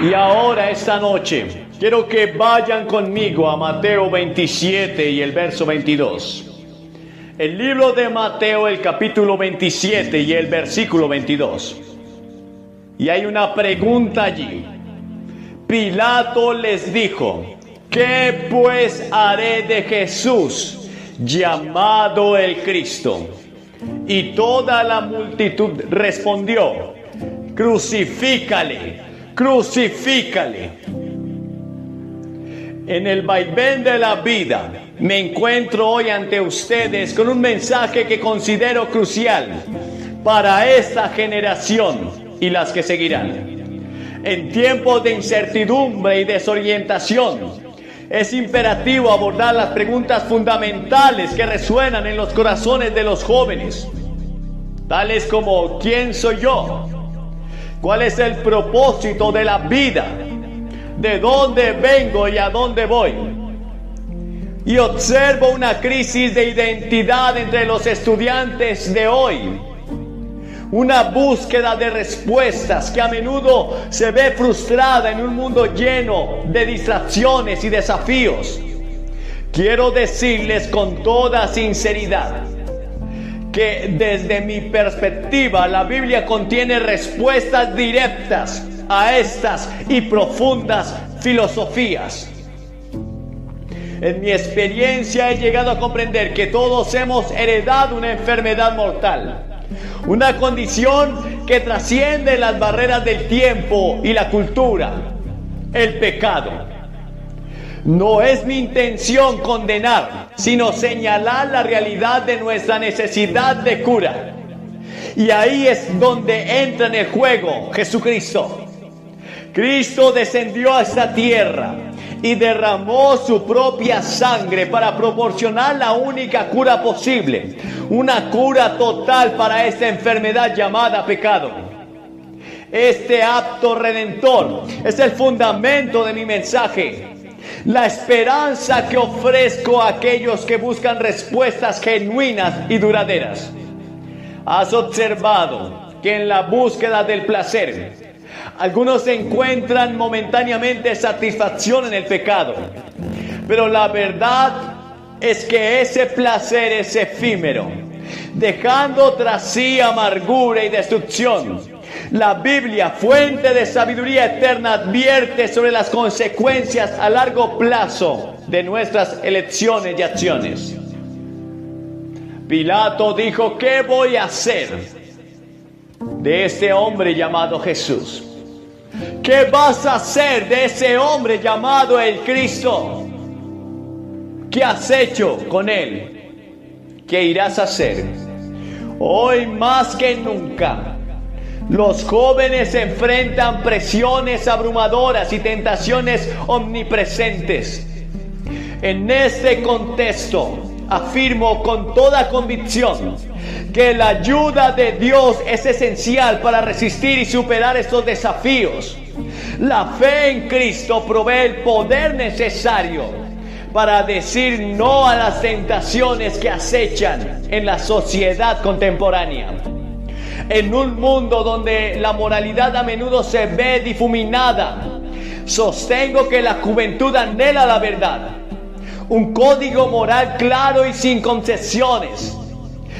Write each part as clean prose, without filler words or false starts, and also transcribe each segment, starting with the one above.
Y ahora, esta noche, quiero que vayan conmigo a Mateo 27 y el verso 22. El libro de Mateo, el capítulo 27 y el versículo 22. Y hay una pregunta allí. Pilato les dijo: ¿qué pues haré de Jesús, llamado el Cristo? Y toda la multitud respondió: crucifícale, crucifícale. En el vaivén de la vida, me encuentro hoy ante ustedes con un mensaje que considero crucial para esta generación y las que seguirán. En tiempos de incertidumbre y desorientación, es imperativo abordar las preguntas fundamentales que resuenan en los corazones de los jóvenes, tales como: ¿quién soy yo? ¿Cuál es el propósito de la vida? ¿De dónde vengo y a dónde voy? Y observo una crisis de identidad entre los estudiantes de hoy. Una búsqueda de respuestas que a menudo se ve frustrada en un mundo lleno de distracciones y desafíos. Quiero decirles con toda sinceridad que desde mi perspectiva la Biblia contiene respuestas directas a estas y profundas filosofías. En mi experiencia he llegado a comprender que todos hemos heredado una enfermedad mortal, una condición que trasciende las barreras del tiempo y la cultura: el pecado. No es mi intención condenar, sino señalar la realidad de nuestra necesidad de cura. Y ahí es donde entra en el juego Jesucristo. Cristo descendió a esta tierra y derramó su propia sangre para proporcionar la única cura posible, una cura total para esta enfermedad llamada pecado. Este acto redentor es el fundamento de mi mensaje, la esperanza que ofrezco a aquellos que buscan respuestas genuinas y duraderas. Has observado que en la búsqueda del placer, algunos encuentran momentáneamente satisfacción en el pecado, pero la verdad es que ese placer es efímero, dejando tras sí amargura y destrucción. La Biblia, fuente de sabiduría eterna, advierte sobre las consecuencias a largo plazo de nuestras elecciones y acciones. Pilato dijo: ¿qué voy a hacer de este hombre llamado Jesús? ¿Qué vas a hacer de ese hombre llamado el Cristo? ¿Qué has hecho con él? ¿Qué irás a hacer? Hoy más que nunca, los jóvenes enfrentan presiones abrumadoras y tentaciones omnipresentes. En este contexto, afirmo con toda convicción que la ayuda de Dios es esencial para resistir y superar estos desafíos. La fe en Cristo provee el poder necesario para decir no a las tentaciones que acechan en la sociedad contemporánea. En un mundo donde la moralidad a menudo se ve difuminada, sostengo que la juventud anhela la verdad, un código moral claro y sin concesiones.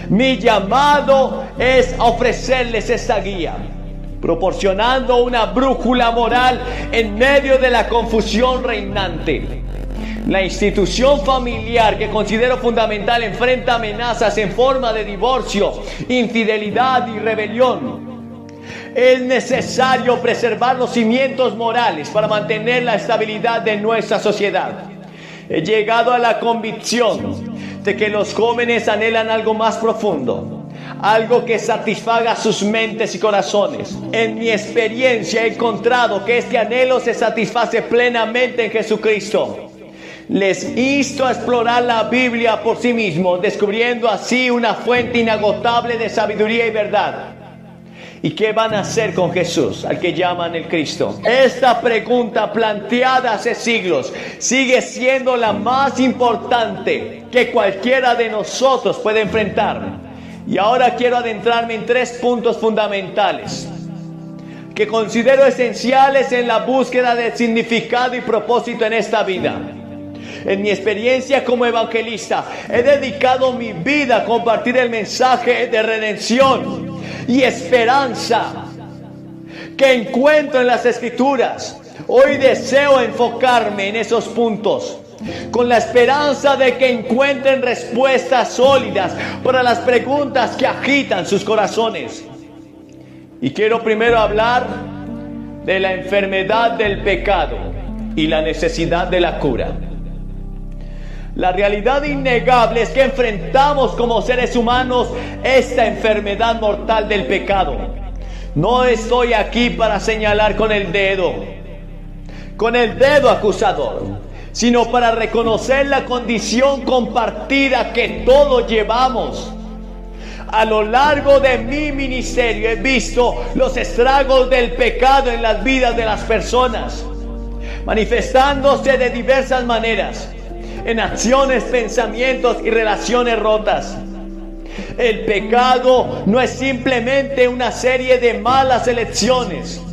Mi llamado es ofrecerles esta guía, proporcionando una brújula moral en medio de la confusión reinante. La institución familiar, que considero fundamental, enfrenta amenazas en forma de divorcio, infidelidad y rebelión. Es necesario preservar los cimientos morales para mantener la estabilidad de nuestra sociedad. He llegado a la convicción de que los jóvenes anhelan algo más profundo, algo que satisfaga sus mentes y corazones. En mi experiencia he encontrado que este anhelo se satisface plenamente en Jesucristo. Les insto a explorar la Biblia por sí mismos, descubriendo así una fuente inagotable de sabiduría y verdad. ¿Y qué van a hacer con Jesús, al que llaman el Cristo? Esta pregunta, planteada hace siglos, sigue siendo la más importante que cualquiera de nosotros puede enfrentar. Y ahora quiero adentrarme en 3 puntos fundamentales que considero esenciales en la búsqueda de significado y propósito en esta vida. En mi experiencia como evangelista, he dedicado mi vida a compartir el mensaje de redención y esperanza que encuentro en las Escrituras. Hoy deseo enfocarme en esos puntos, con la esperanza de que encuentren respuestas sólidas para las preguntas que agitan sus corazones. Y quiero primero hablar de la enfermedad del pecado y la necesidad de la cura. La realidad innegable es que enfrentamos como seres humanos esta enfermedad mortal del pecado. No estoy aquí para señalar con el dedo acusador, sino para reconocer la condición compartida que todos llevamos. A lo largo de mi ministerio he visto los estragos del pecado en las vidas de las personas, manifestándose de diversas maneras, en acciones, pensamientos y relaciones rotas. El pecado no es simplemente una serie de malas elecciones.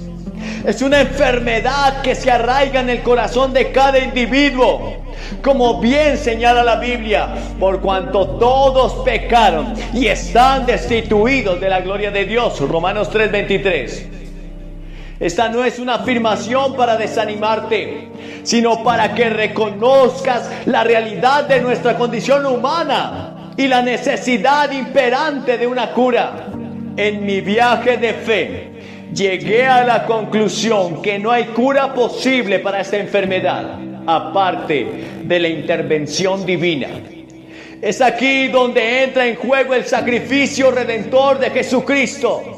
Es una enfermedad que se arraiga en el corazón de cada individuo. Como bien señala la Biblia, por cuanto todos pecaron y están destituidos de la gloria de Dios. Romanos 3:23. Esta no es una afirmación para desanimarte, sino para que reconozcas la realidad de nuestra condición humana y la necesidad imperante de una cura. En mi viaje de fe, llegué a la conclusión que no hay cura posible para esta enfermedad, aparte de la intervención divina. Es aquí donde entra en juego el sacrificio redentor de Jesucristo.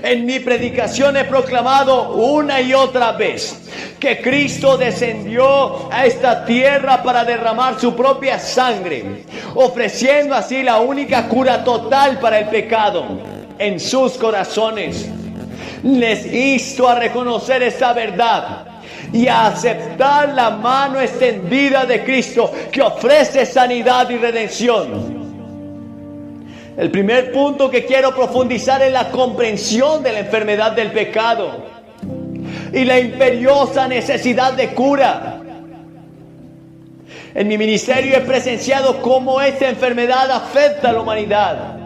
En mi predicación he proclamado una y otra vez que Cristo descendió a esta tierra para derramar su propia sangre, ofreciendo así la única cura total para el pecado en sus corazones. Les insto a reconocer esta verdad y a aceptar la mano extendida de Cristo que ofrece sanidad y redención. El primer punto que quiero profundizar es la comprensión de la enfermedad del pecado y la imperiosa necesidad de cura. En mi ministerio he presenciado cómo esta enfermedad afecta a la humanidad,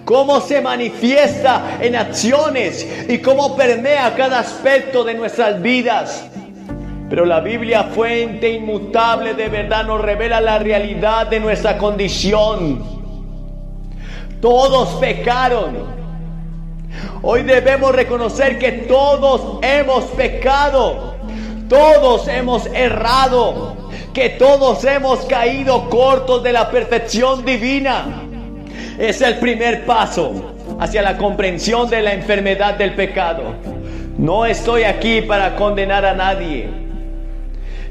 cómo se manifiesta en acciones y cómo permea cada aspecto de nuestras vidas. Pero la Biblia, fuente inmutable de verdad, nos revela la realidad de nuestra condición. Todos pecaron. Hoy debemos reconocer que todos hemos pecado, todos hemos errado, que todos hemos caído cortos de la perfección divina. Es el primer paso hacia la comprensión de la enfermedad del pecado. No estoy aquí para condenar a nadie,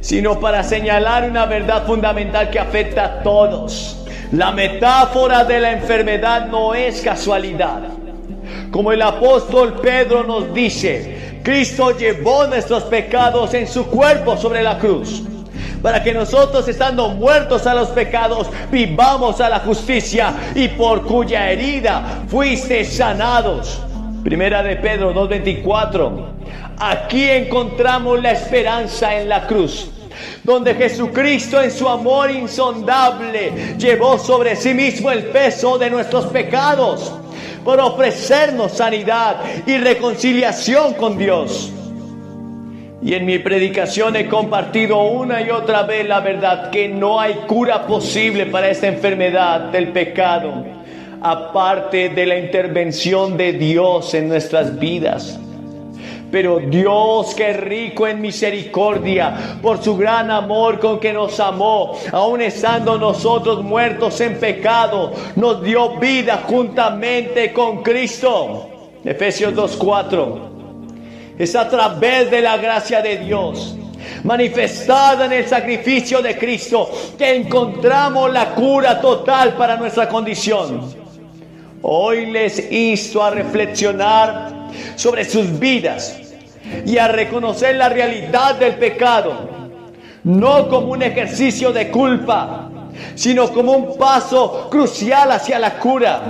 sino para señalar una verdad fundamental que afecta a todos. La metáfora de la enfermedad no es casualidad. Como el apóstol Pedro nos dice, Cristo llevó nuestros pecados en su cuerpo sobre la cruz, para que nosotros, estando muertos a los pecados, vivamos a la justicia, y por cuya herida fuiste sanados. Primera de Pedro 2:24. Aquí encontramos la esperanza en la cruz, donde Jesucristo en su amor insondable llevó sobre sí mismo el peso de nuestros pecados, por ofrecernos sanidad y reconciliación con Dios. Y en mi predicación he compartido una y otra vez la verdad que no hay cura posible para esta enfermedad del pecado, aparte de la intervención de Dios en nuestras vidas. Pero Dios, que es rico en misericordia, por su gran amor con que nos amó, aun estando nosotros muertos en pecado, nos dio vida juntamente con Cristo. Efesios 2:4. Es a través de la gracia de Dios, manifestada en el sacrificio de Cristo, que encontramos la cura total para nuestra condición. Hoy les insto a reflexionar sobre sus vidas y a reconocer la realidad del pecado, no como un ejercicio de culpa, sino como un paso crucial hacia la cura.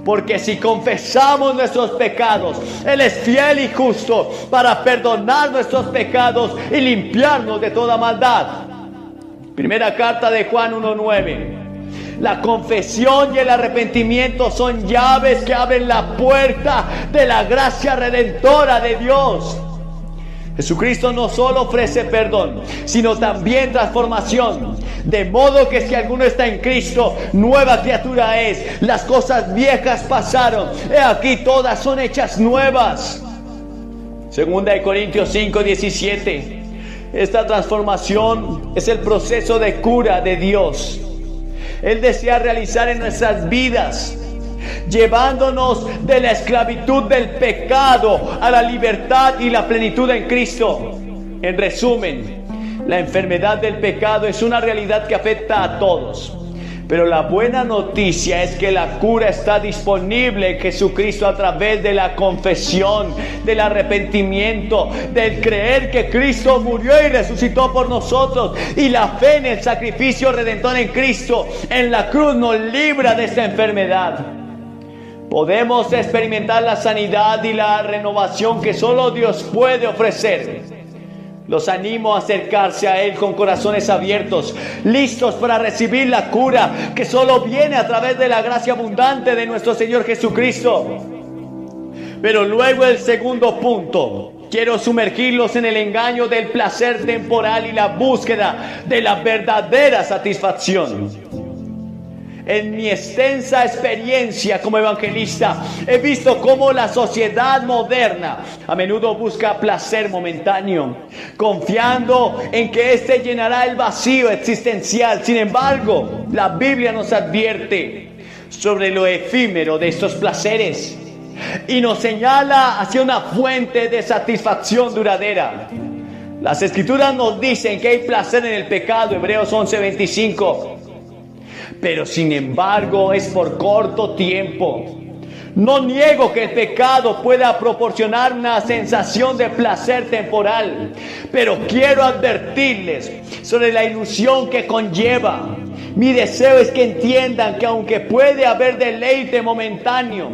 Porque si confesamos nuestros pecados, Él es fiel y justo para perdonar nuestros pecados y limpiarnos de toda maldad. Primera carta de Juan 1:9. La confesión y el arrepentimiento son llaves que abren la puerta de la gracia redentora de Dios. Jesucristo no solo ofrece perdón, sino también transformación. De modo que si alguno está en Cristo, nueva criatura es. Las cosas viejas pasaron, he aquí todas son hechas nuevas. Segunda de Corintios 5:17. Esta transformación es el proceso de cura de Dios. Él desea realizar en nuestras vidas, llevándonos de la esclavitud del pecado a la libertad y la plenitud en Cristo. En resumen, la enfermedad del pecado es una realidad que afecta a todos. Pero la buena noticia es que la cura está disponible en Jesucristo a través de la confesión, del arrepentimiento, del creer que Cristo murió y resucitó por nosotros. Y la fe en el sacrificio redentor en Cristo, en la cruz, nos libra de esta enfermedad. Podemos experimentar la sanidad y la renovación que solo Dios puede ofrecer. Los animo a acercarse a Él con corazones abiertos, listos para recibir la cura que solo viene a través de la gracia abundante de nuestro Señor Jesucristo. Pero luego el segundo punto, quiero sumergirlos en el engaño del placer temporal y la búsqueda de la verdadera satisfacción. En mi extensa experiencia como evangelista, he visto cómo la sociedad moderna a menudo busca placer momentáneo, confiando en que éste llenará el vacío existencial. Sin embargo, la Biblia nos advierte sobre lo efímero de estos placeres y nos señala hacia una fuente de satisfacción duradera. Las Escrituras nos dicen que hay placer en el pecado, Hebreos 11:25. Pero sin embargo es por corto tiempo. No niego que el pecado pueda proporcionar una sensación de placer temporal, pero quiero advertirles sobre la ilusión que conlleva. Mi deseo es que entiendan que aunque puede haber deleite momentáneo,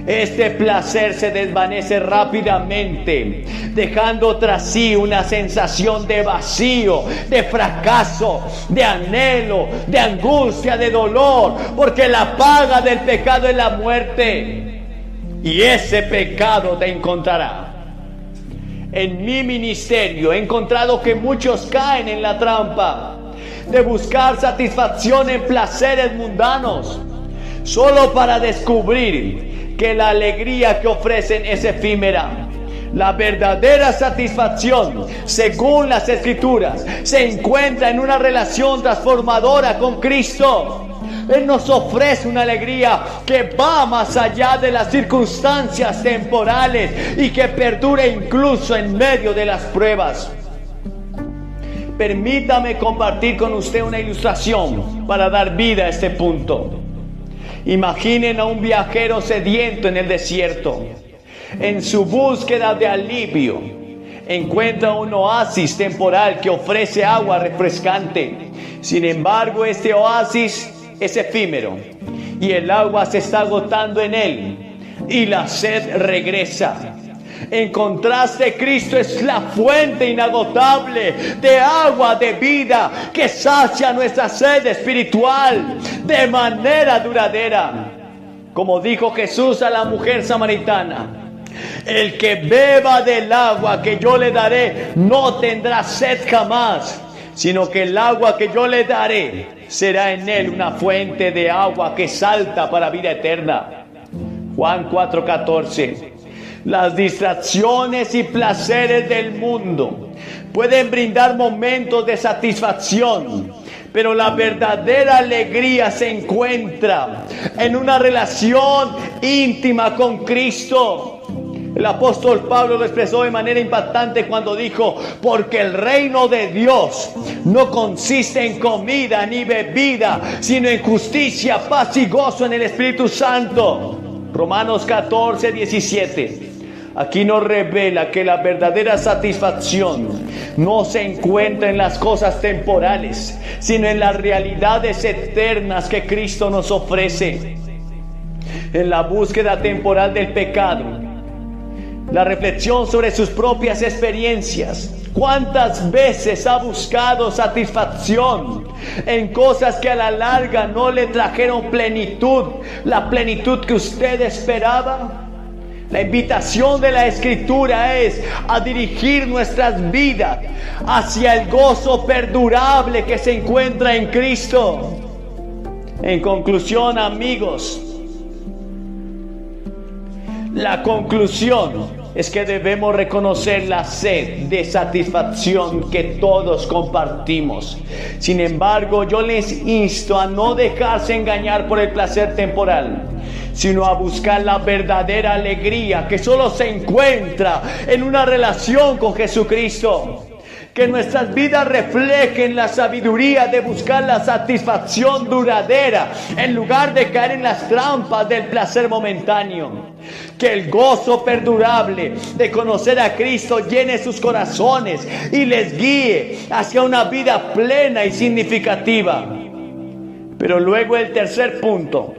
este placer se desvanece rápidamente, dejando tras sí una sensación de vacío, de fracaso, de anhelo, de angustia, de dolor, porque la paga del pecado es la muerte, y ese pecado te encontrará. En mi ministerio he encontrado que muchos caen en la trampa de buscar satisfacción en placeres mundanos, solo para descubrir que la alegría que ofrecen es efímera. La verdadera satisfacción, según las Escrituras, se encuentra en una relación transformadora con Cristo. Él nos ofrece una alegría que va más allá de las circunstancias temporales y que perdura incluso en medio de las pruebas. Permítame compartir con usted una ilustración para dar vida a este punto. Imaginen a un viajero sediento en el desierto. En su búsqueda de alivio, encuentra un oasis temporal que ofrece agua refrescante. Sin embargo, este oasis es efímero y el agua se está agotando en él y la sed regresa. En contraste, Cristo es la fuente inagotable de agua de vida que sacia nuestra sed espiritual de manera duradera. Como dijo Jesús a la mujer samaritana: el que beba del agua que yo le daré no tendrá sed jamás, sino que el agua que yo le daré será en él una fuente de agua que salta para vida eterna. Juan 4:14. Las distracciones y placeres del mundo pueden brindar momentos de satisfacción, pero la verdadera alegría se encuentra en una relación íntima con Cristo. El apóstol Pablo lo expresó de manera impactante cuando dijo: porque el reino de Dios no consiste en comida ni bebida, sino en justicia, paz y gozo en el Espíritu Santo. Romanos 14:17. Aquí nos revela que la verdadera satisfacción no se encuentra en las cosas temporales, sino en las realidades eternas que Cristo nos ofrece. En la búsqueda temporal del pecado, la reflexión sobre sus propias experiencias. ¿Cuántas veces ha buscado satisfacción en cosas que a la larga no le trajeron plenitud, la plenitud que usted esperaba? La invitación de la Escritura es a dirigir nuestras vidas hacia el gozo perdurable que se encuentra en Cristo. En conclusión, amigos, la conclusión es que debemos reconocer la sed de satisfacción que todos compartimos. Sin embargo, yo les insto a no dejarse engañar por el placer temporal, sino a buscar la verdadera alegría que solo se encuentra en una relación con Jesucristo. Que nuestras vidas reflejen la sabiduría de buscar la satisfacción duradera en lugar de caer en las trampas del placer momentáneo. Que el gozo perdurable de conocer a Cristo llene sus corazones y les guíe hacia una vida plena y significativa. Pero luego el tercer punto,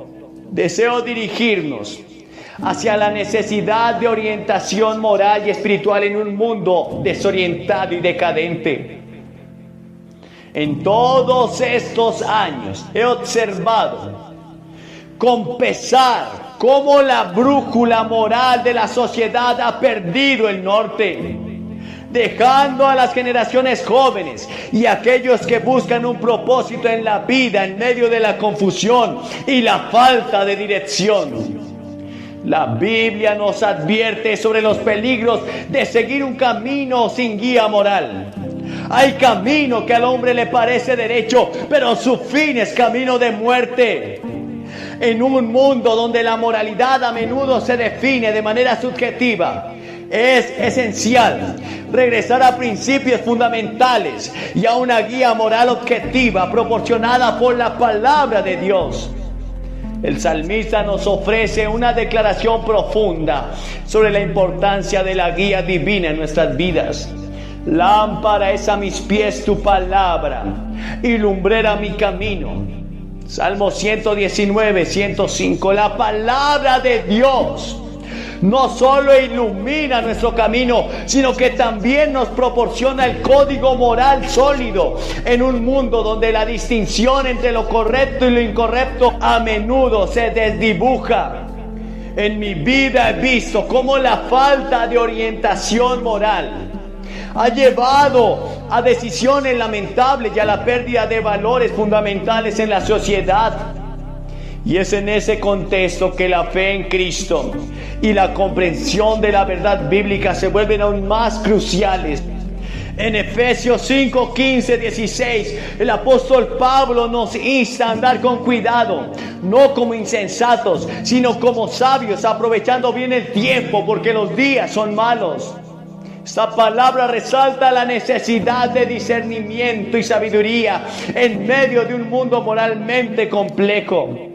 deseo dirigirnos hacia la necesidad de orientación moral y espiritual en un mundo desorientado y decadente. En todos estos años he observado con pesar cómo la brújula moral de la sociedad ha perdido el norte, dejando a las generaciones jóvenes y aquellos que buscan un propósito en la vida en medio de la confusión y la falta de dirección. La Biblia nos advierte sobre los peligros de seguir un camino sin guía moral. Hay camino que al hombre le parece derecho, pero su fin es camino de muerte. En un mundo donde la moralidad a menudo se define de manera subjetiva, es esencial regresar a principios fundamentales y a una guía moral objetiva proporcionada por la palabra de Dios. El salmista nos ofrece una declaración profunda sobre la importancia de la guía divina en nuestras vidas. Lámpara es a mis pies tu palabra y lumbrera mi camino. Salmo 119, 105. La palabra de Dios no solo ilumina nuestro camino, sino que también nos proporciona el código moral sólido en un mundo donde la distinción entre lo correcto y lo incorrecto a menudo se desdibuja. En mi vida he visto cómo la falta de orientación moral ha llevado a decisiones lamentables y a la pérdida de valores fundamentales en la sociedad. Y es en ese contexto que la fe en Cristo y la comprensión de la verdad bíblica se vuelven aún más cruciales. En Efesios 5, 15, 16, el apóstol Pablo nos insta a andar con cuidado, no como insensatos, sino como sabios, aprovechando bien el tiempo, porque los días son malos. Esta palabra resalta la necesidad de discernimiento y sabiduría en medio de un mundo moralmente complejo.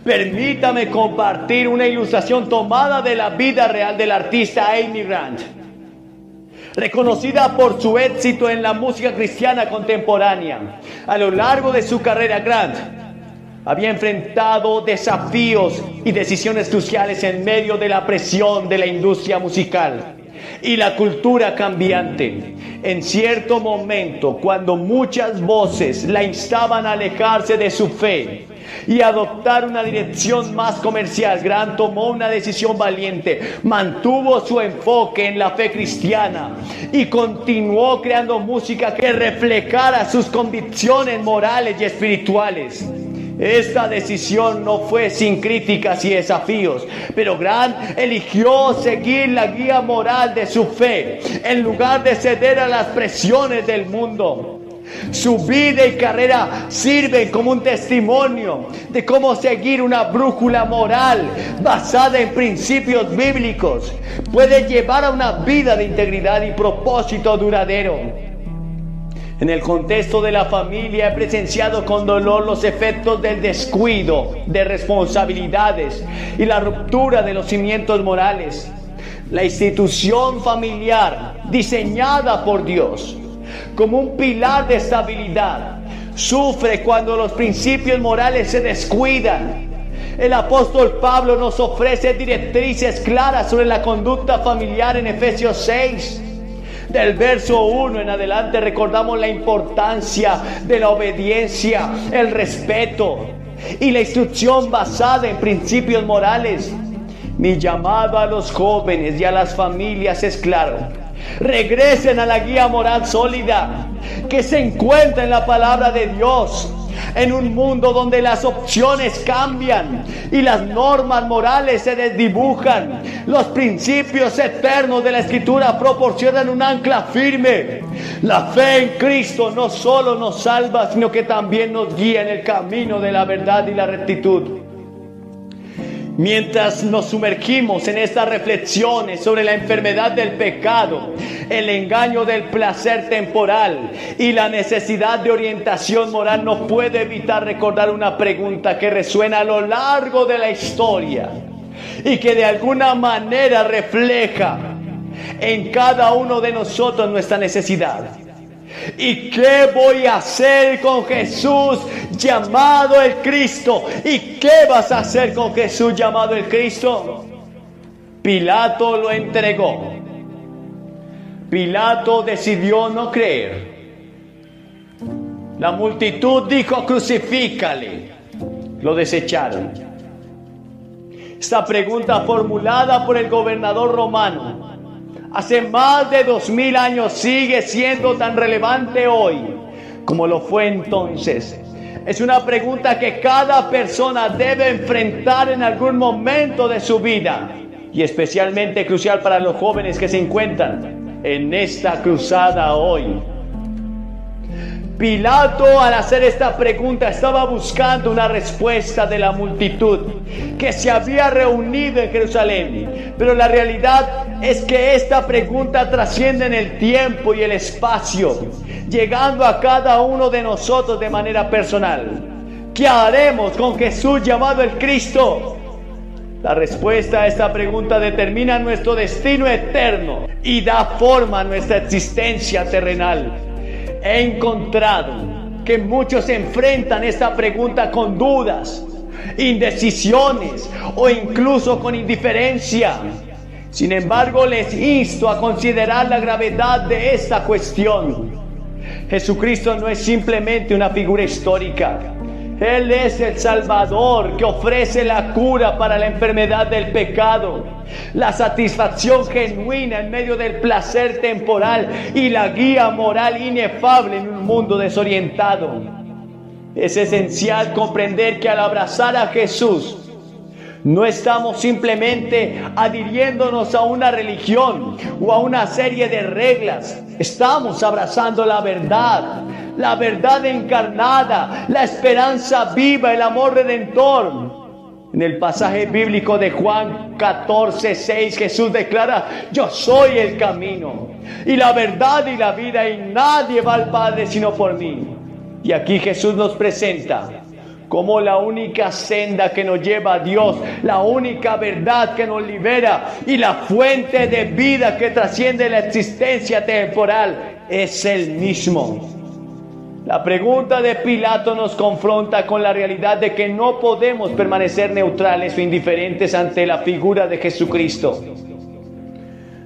Permítame compartir una ilustración tomada de la vida real del artista Amy Grant. Reconocida por su éxito en la música cristiana contemporánea, a lo largo de su carrera, Grant había enfrentado desafíos y decisiones cruciales en medio de la presión de la industria musical y la cultura cambiante. En cierto momento, cuando muchas voces la instaban a alejarse de su fe y adoptar una dirección más comercial, Grant tomó una decisión valiente, mantuvo su enfoque en la fe cristiana y continuó creando música que reflejara sus convicciones morales y espirituales. Esta decisión no fue sin críticas y desafíos, pero Grant eligió seguir la guía moral de su fe en lugar de ceder a las presiones del mundo. Su vida y carrera sirven como un testimonio de cómo seguir una brújula moral basada en principios bíblicos puede llevar a una vida de integridad y propósito duradero. En el contexto de la familia he presenciado con dolor los efectos del descuido de responsabilidades y la ruptura de los cimientos morales. La institución familiar, diseñada por Dios como un pilar de estabilidad, sufre cuando los principios morales se descuidan. El apóstol Pablo nos ofrece directrices claras sobre la conducta familiar en Efesios 6. Del verso 1 en adelante recordamos la importancia de la obediencia, el respeto y la instrucción basada en principios morales. Mi llamado a los jóvenes y a las familias es claro: regresen a la guía moral sólida que se encuentra en la palabra de Dios. En un mundo donde las opciones cambian y las normas morales se desdibujan, los principios eternos de la Escritura proporcionan un ancla firme. La fe en Cristo no solo nos salva, sino que también nos guía en el camino de la verdad y la rectitud. Mientras nos sumergimos en estas reflexiones sobre la enfermedad del pecado, el engaño del placer temporal y la necesidad de orientación moral, no puedo evitar recordar una pregunta que resuena a lo largo de la historia y que de alguna manera refleja en cada uno de nosotros nuestra necesidad. ¿Y qué voy a hacer con Jesús llamado el Cristo? ¿Y qué vas a hacer con Jesús llamado el Cristo? Pilato lo entregó. Pilato decidió no creer. La multitud dijo: crucifícale. Lo desecharon. Esta pregunta formulada por el gobernador romano hace más de 2000 años sigue siendo tan relevante hoy como lo fue entonces. Es una pregunta que cada persona debe enfrentar en algún momento de su vida, y especialmente crucial para los jóvenes que se encuentran en esta cruzada hoy. Pilato, al hacer esta pregunta, estaba buscando una respuesta de la multitud que se había reunido en Jerusalén. Pero la realidad es que esta pregunta trasciende en el tiempo y el espacio, llegando a cada uno de nosotros de manera personal. ¿Qué haremos con Jesús llamado el Cristo? La respuesta a esta pregunta determina nuestro destino eterno y da forma a nuestra existencia terrenal. He encontrado que muchos enfrentan esta pregunta con dudas, indecisiones o incluso con indiferencia. Sin embargo, les insto a considerar la gravedad de esta cuestión. Jesucristo no es simplemente una figura histórica. Él es el Salvador que ofrece la cura para la enfermedad del pecado, la satisfacción genuina en medio del placer temporal y la guía moral inefable en un mundo desorientado. Es esencial comprender que al abrazar a Jesús, no estamos simplemente adhiriéndonos a una religión o a una serie de reglas. Estamos abrazando la verdad encarnada, la esperanza viva, el amor redentor. En el pasaje bíblico de Juan 14:6, Jesús declara: yo soy el camino y la verdad y la vida, y nadie va al Padre sino por mí. Y aquí Jesús nos presenta como la única senda que nos lleva a Dios, la única verdad que nos libera y la fuente de vida que trasciende la existencia temporal es Él mismo. La pregunta de Pilato nos confronta con la realidad de que no podemos permanecer neutrales o indiferentes ante la figura de Jesucristo.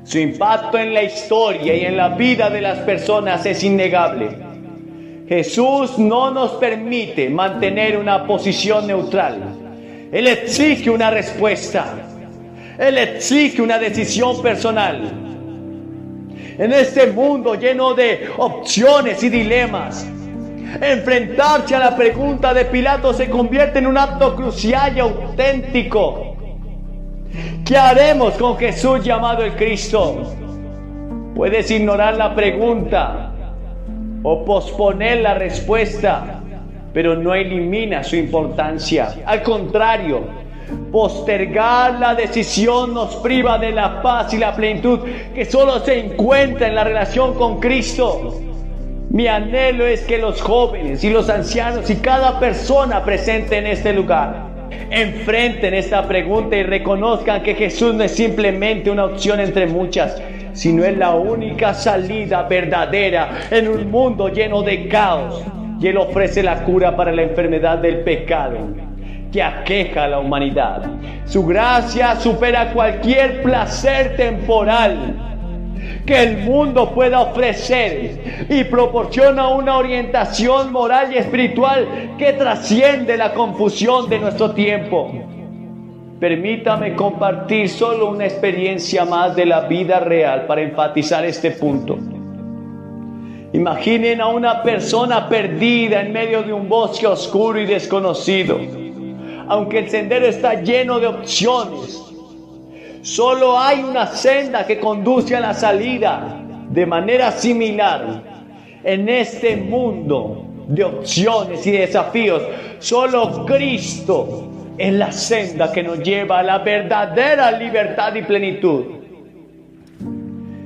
Su impacto en la historia y en la vida de las personas es innegable. Jesús no nos permite mantener una posición neutral. Él exige una respuesta. Él exige una decisión personal. En este mundo lleno de opciones y dilemas, enfrentarse a la pregunta de Pilato se convierte en un acto crucial y auténtico. ¿Qué haremos con Jesús llamado el Cristo? Puedes ignorar la pregunta o posponer la respuesta, pero no elimina su importancia. Al contrario, postergar la decisión nos priva de la paz y la plenitud que solo se encuentra en la relación con Cristo. Mi anhelo es que los jóvenes y los ancianos y cada persona presente en este lugar Enfrenten esta pregunta y reconozcan que Jesús no es simplemente una opción entre muchas, sino es la única salida verdadera en un mundo lleno de caos. Y Él ofrece la cura para la enfermedad del pecado que aqueja a la humanidad. Su gracia supera cualquier placer temporal que el mundo pueda ofrecer y proporciona una orientación moral y espiritual que trasciende la confusión de nuestro tiempo. Permítame compartir solo una experiencia más de la vida real para enfatizar este punto. Imaginen a una persona perdida en medio de un bosque oscuro y desconocido. Aunque el sendero está lleno de opciones, solo hay una senda que conduce a la salida. De manera similar, en este mundo de opciones y desafíos, solo Cristo es la senda que nos lleva a la verdadera libertad y plenitud.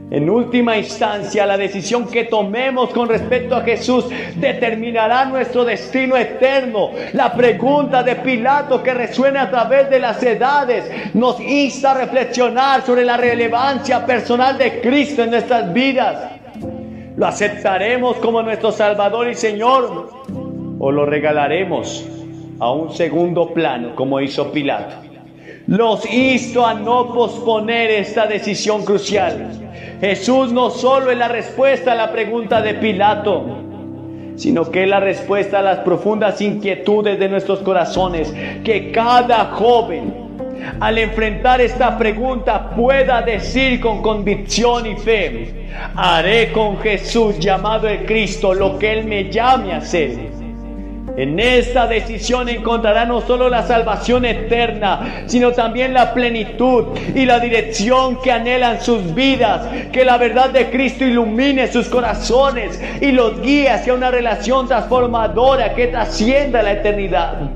En última instancia, la decisión que tomemos con respecto a Jesús determinará nuestro destino eterno. La pregunta de Pilato, que resuena a través de las edades, nos insta a reflexionar sobre la relevancia personal de Cristo en nuestras vidas. ¿Lo aceptaremos como nuestro Salvador y Señor o lo regalaremos a un segundo plano como hizo Pilato? Los insto a no posponer esta decisión crucial. Jesús no solo es la respuesta a la pregunta de Pilato, sino que es la respuesta a las profundas inquietudes de nuestros corazones. Que cada joven, al enfrentar esta pregunta, pueda decir con convicción y fe: haré con Jesús, llamado el Cristo, lo que Él me llame a hacer. En esta decisión encontrará no solo la salvación eterna, sino también la plenitud y la dirección que anhelan sus vidas. Que la verdad de Cristo ilumine sus corazones y los guíe hacia una relación transformadora que trascienda la eternidad.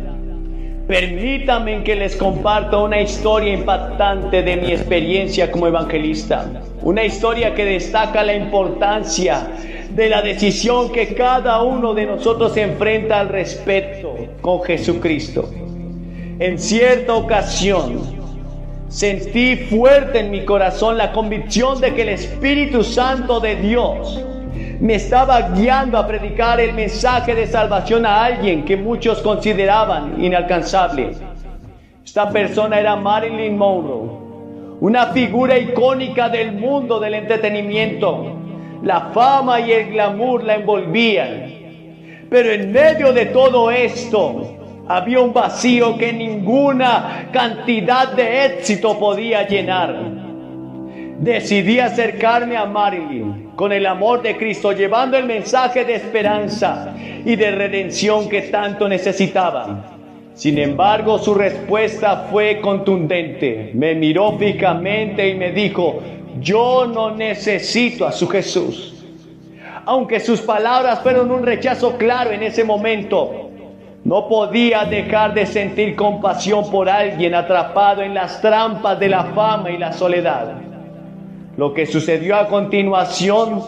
Permítanme que les comparta una historia impactante de mi experiencia como evangelista. Una historia que destaca la importancia de la decisión que cada uno de nosotros enfrenta al respecto con Jesucristo. En cierta ocasión, sentí fuerte en mi corazón la convicción de que el Espíritu Santo de Dios me estaba guiando a predicar el mensaje de salvación a alguien que muchos consideraban inalcanzable. Esta persona era Marilyn Monroe, una figura icónica del mundo del entretenimiento. La fama y el glamour la envolvían, pero en medio de todo esto había un vacío que ninguna cantidad de éxito podía llenar. Decidí acercarme a Marilyn con el amor de Cristo, llevando el mensaje de esperanza y de redención que tanto necesitaba. Sin embargo, su respuesta fue contundente. Me miró fijamente y me dijo: yo no necesito a su Jesús. Aunque sus palabras fueron un rechazo claro en ese momento, no podía dejar de sentir compasión por alguien atrapado en las trampas de la fama y la soledad. Lo que sucedió a continuación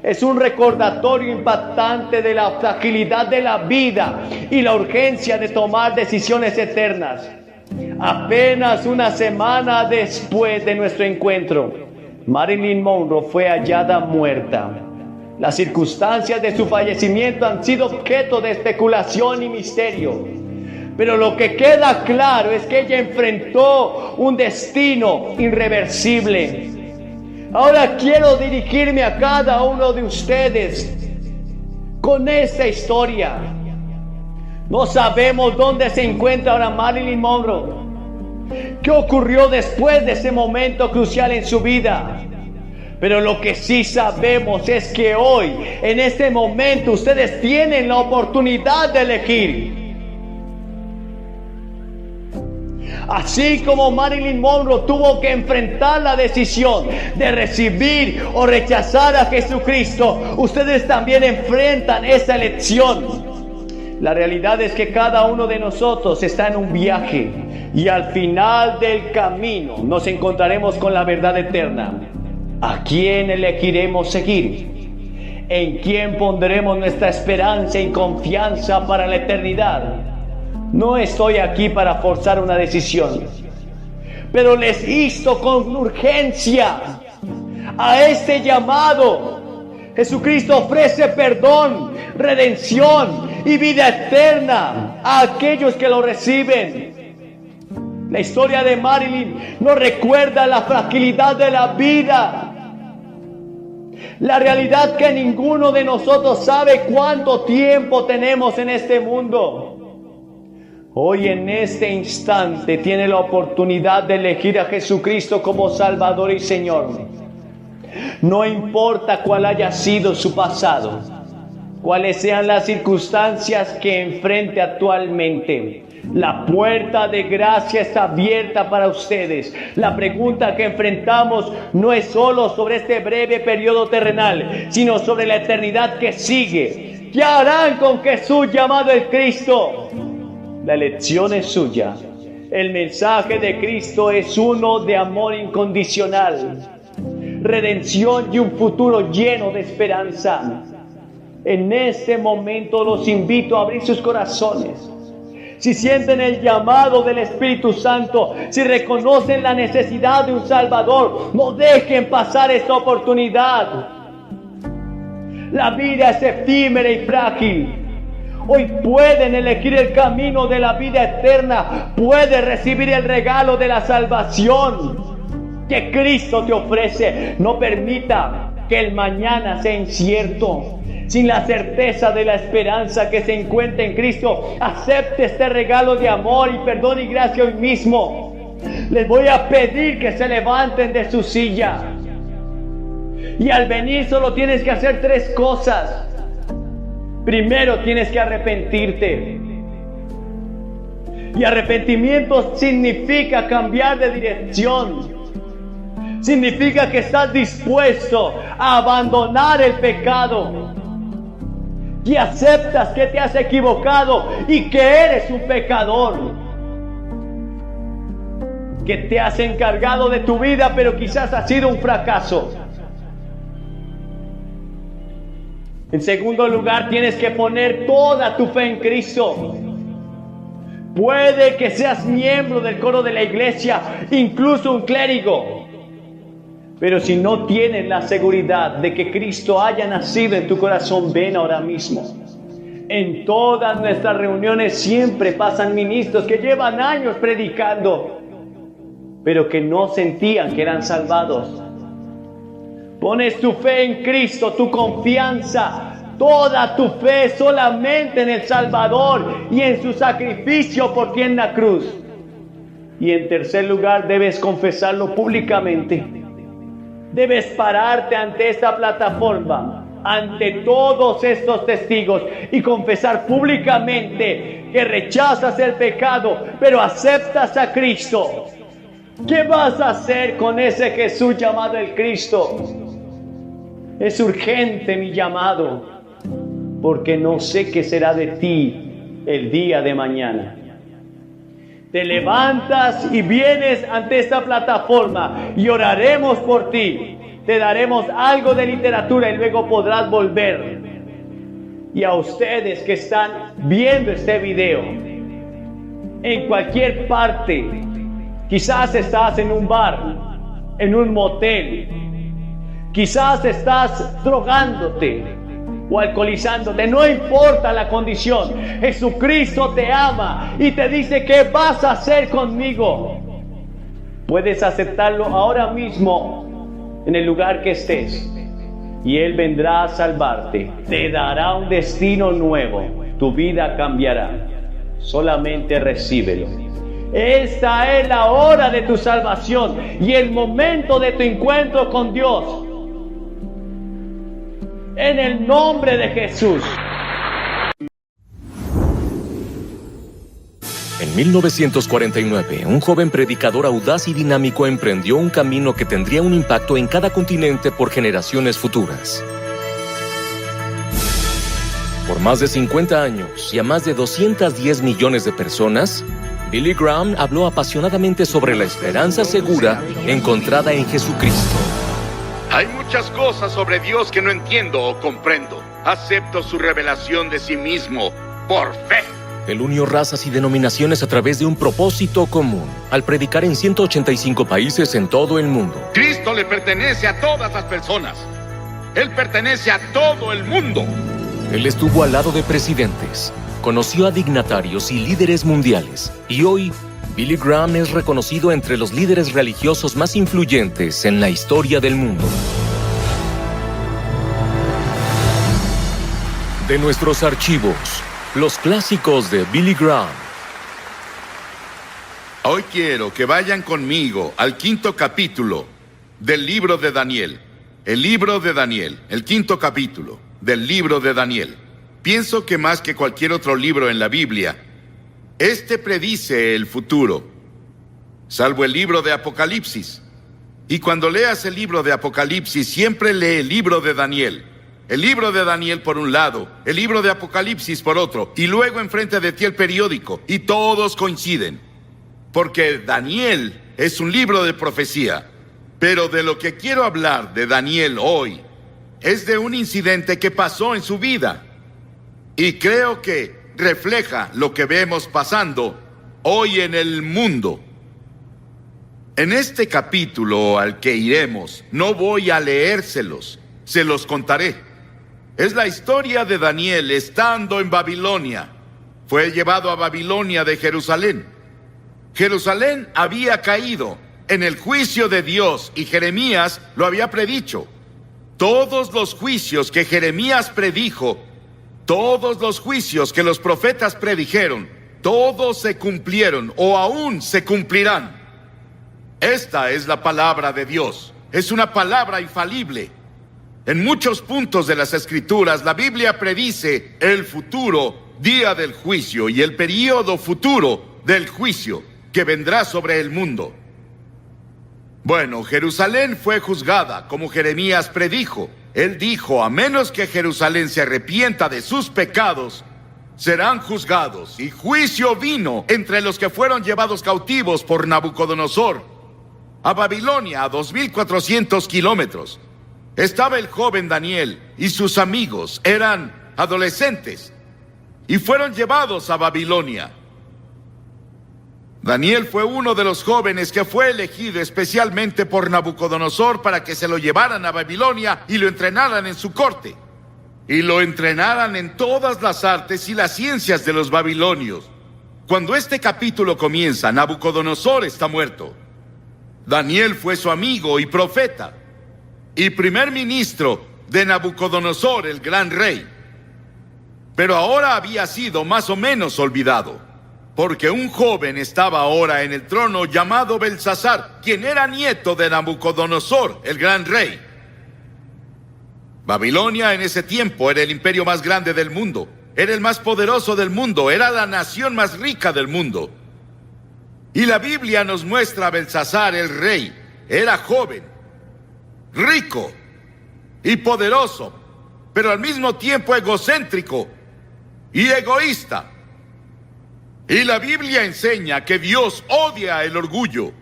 es un recordatorio impactante de la fragilidad de la vida y la urgencia de tomar decisiones eternas. Apenas una semana después de nuestro encuentro, Marilyn Monroe fue hallada muerta. Las circunstancias de su fallecimiento han sido objeto de especulación y misterio, pero lo que queda claro es que ella enfrentó un destino irreversible. Ahora quiero dirigirme a cada uno de ustedes con esta historia. No sabemos dónde se encuentra ahora Marilyn Monroe. ¿Qué ocurrió después de ese momento crucial en su vida? Pero lo que sí sabemos es que hoy, en este momento, ustedes tienen la oportunidad de elegir. Así como Marilyn Monroe tuvo que enfrentar la decisión de recibir o rechazar a Jesucristo, ustedes también enfrentan esa elección. La realidad es que cada uno de nosotros está en un viaje y al final del camino nos encontraremos con la verdad eterna. ¿A quién elegiremos seguir? ¿En quién pondremos nuestra esperanza y confianza para la eternidad? No estoy aquí para forzar una decisión, pero les insto con urgencia a este llamado. Jesucristo ofrece perdón, redención y vida eterna a aquellos que lo reciben. La historia de Marilyn nos recuerda la fragilidad de la vida. La realidad que ninguno de nosotros sabe cuánto tiempo tenemos en este mundo. Hoy en este instante tiene la oportunidad de elegir a Jesucristo como Salvador y Señor. No importa cuál haya sido su pasado, cuáles sean las circunstancias que enfrente actualmente. La puerta de gracia está abierta para ustedes. La pregunta que enfrentamos no es solo sobre este breve periodo terrenal, sino sobre la eternidad que sigue. ¿Qué harán con Jesús llamado el Cristo? La elección es suya. El mensaje de Cristo es uno de amor incondicional, redención y un futuro lleno de esperanza. En este momento los invito a abrir sus corazones. Si sienten el llamado del Espíritu Santo, si reconocen la necesidad de un Salvador, no dejen pasar esta oportunidad. La vida es efímera y frágil. Hoy pueden elegir el camino de la vida eterna. Pueden recibir el regalo de la salvación que Cristo te ofrece. No permita que el mañana sea incierto. Sin la certeza de la esperanza que se encuentra en Cristo, acepte este regalo de amor y perdón y gracia hoy mismo. Les voy a pedir que se levanten de su silla. Y al venir solo tienes que hacer 3 cosas. Primero tienes que arrepentirte. Y arrepentimiento significa cambiar de dirección. Significa que estás dispuesto a abandonar el pecado. Y aceptas que te has equivocado y que eres un pecador. Que te has encargado de tu vida, pero quizás ha sido un fracaso. En segundo lugar, tienes que poner toda tu fe en Cristo. Puede que seas miembro del coro de la iglesia, incluso un clérigo. Pero si no tienes la seguridad de que Cristo haya nacido en tu corazón, ven ahora mismo. En todas nuestras reuniones siempre pasan ministros que llevan años predicando, pero que no sentían que eran salvados. Pones tu fe en Cristo, tu confianza, toda tu fe solamente en el Salvador y en su sacrificio por ti en la cruz. Y en tercer lugar, debes confesarlo públicamente. Debes pararte ante esta plataforma, ante todos estos testigos y confesar públicamente que rechazas el pecado, pero aceptas a Cristo. ¿Qué vas a hacer con ese Jesús llamado el Cristo? Es urgente mi llamado, porque no sé qué será de ti el día de mañana. Te levantas y vienes ante esta plataforma y oraremos por ti. Te daremos algo de literatura y luego podrás volver. Y a ustedes que están viendo este video, en cualquier parte, quizás estás en un bar, en un motel, quizás estás drogándote o alcoholizándote, no importa la condición, Jesucristo te ama y te dice: ¿qué vas a hacer conmigo? Puedes aceptarlo ahora mismo en el lugar que estés y Él vendrá a salvarte, te dará un destino nuevo, tu vida cambiará. Solamente recíbelo. Esta es la hora de tu salvación y el momento de tu encuentro con Dios. En el nombre de Jesús. En 1949, un joven predicador audaz y dinámico emprendió un camino que tendría un impacto en cada continente por generaciones futuras. Por más de 50 años y a más de 210 millones de personas, Billy Graham habló apasionadamente sobre la esperanza segura encontrada en Jesucristo. Hay muchas cosas sobre Dios que no entiendo o comprendo. Acepto su revelación de sí mismo por fe. Él unió razas y denominaciones a través de un propósito común, al predicar en 185 países en todo el mundo. Cristo le pertenece a todas las personas. Él pertenece a todo el mundo. Él estuvo al lado de presidentes, conoció a dignatarios y líderes mundiales, y hoy Billy Graham es reconocido entre los líderes religiosos más influyentes en la historia del mundo. De nuestros archivos, los clásicos de Billy Graham. Hoy quiero que vayan conmigo al 5º capítulo del libro de Daniel. El libro de Daniel, el 5º capítulo del libro de Daniel. Pienso que más que cualquier otro libro en la Biblia, este predice el futuro, salvo el libro de Apocalipsis. Y cuando leas el libro de Apocalipsis, siempre lee el libro de Daniel. El libro de Daniel por un lado, el libro de Apocalipsis por otro, y luego enfrente de ti el periódico, y todos coinciden. Porque Daniel es un libro de profecía. Pero de lo que quiero hablar de Daniel hoy es de un incidente que pasó en su vida. Y creo que refleja lo que vemos pasando hoy en el mundo. En este capítulo al que iremos, no voy a leérselos, se los contaré. Es la historia de Daniel estando en Babilonia. Fue llevado a Babilonia de Jerusalén. Jerusalén había caído en el juicio de Dios y Jeremías lo había predicho. Todos los juicios que Jeremías predijo, todos los juicios que los profetas predijeron, todos se cumplieron o aún se cumplirán. Esta es la palabra de Dios. Es una palabra infalible. En muchos puntos de las Escrituras, la Biblia predice el futuro día del juicio y el período futuro del juicio que vendrá sobre el mundo. Bueno, Jerusalén fue juzgada, como Jeremías predijo. Él dijo, a menos que Jerusalén se arrepienta de sus pecados, serán juzgados. Y juicio vino entre los que fueron llevados cautivos por Nabucodonosor a Babilonia, a 2,400 kilómetros. Estaba el joven Daniel y sus amigos, eran adolescentes, y fueron llevados a Babilonia. Daniel fue uno de los jóvenes que fue elegido especialmente por Nabucodonosor para que se lo llevaran a Babilonia y lo entrenaran en su corte. Y lo entrenaran en todas las artes y las ciencias de los babilonios. Cuando este capítulo comienza, Nabucodonosor está muerto. Daniel fue su amigo y profeta, y primer ministro de Nabucodonosor, el gran rey. Pero ahora había sido más o menos olvidado, porque un joven estaba ahora en el trono llamado Belsasar, quien era nieto de Nabucodonosor, el gran rey. Babilonia en ese tiempo era el imperio más grande del mundo, era el más poderoso del mundo, era la nación más rica del mundo. Y la Biblia nos muestra a Belsasar, el rey, era joven, rico y poderoso, pero al mismo tiempo egocéntrico y egoísta. Y la Biblia enseña que Dios odia el orgullo.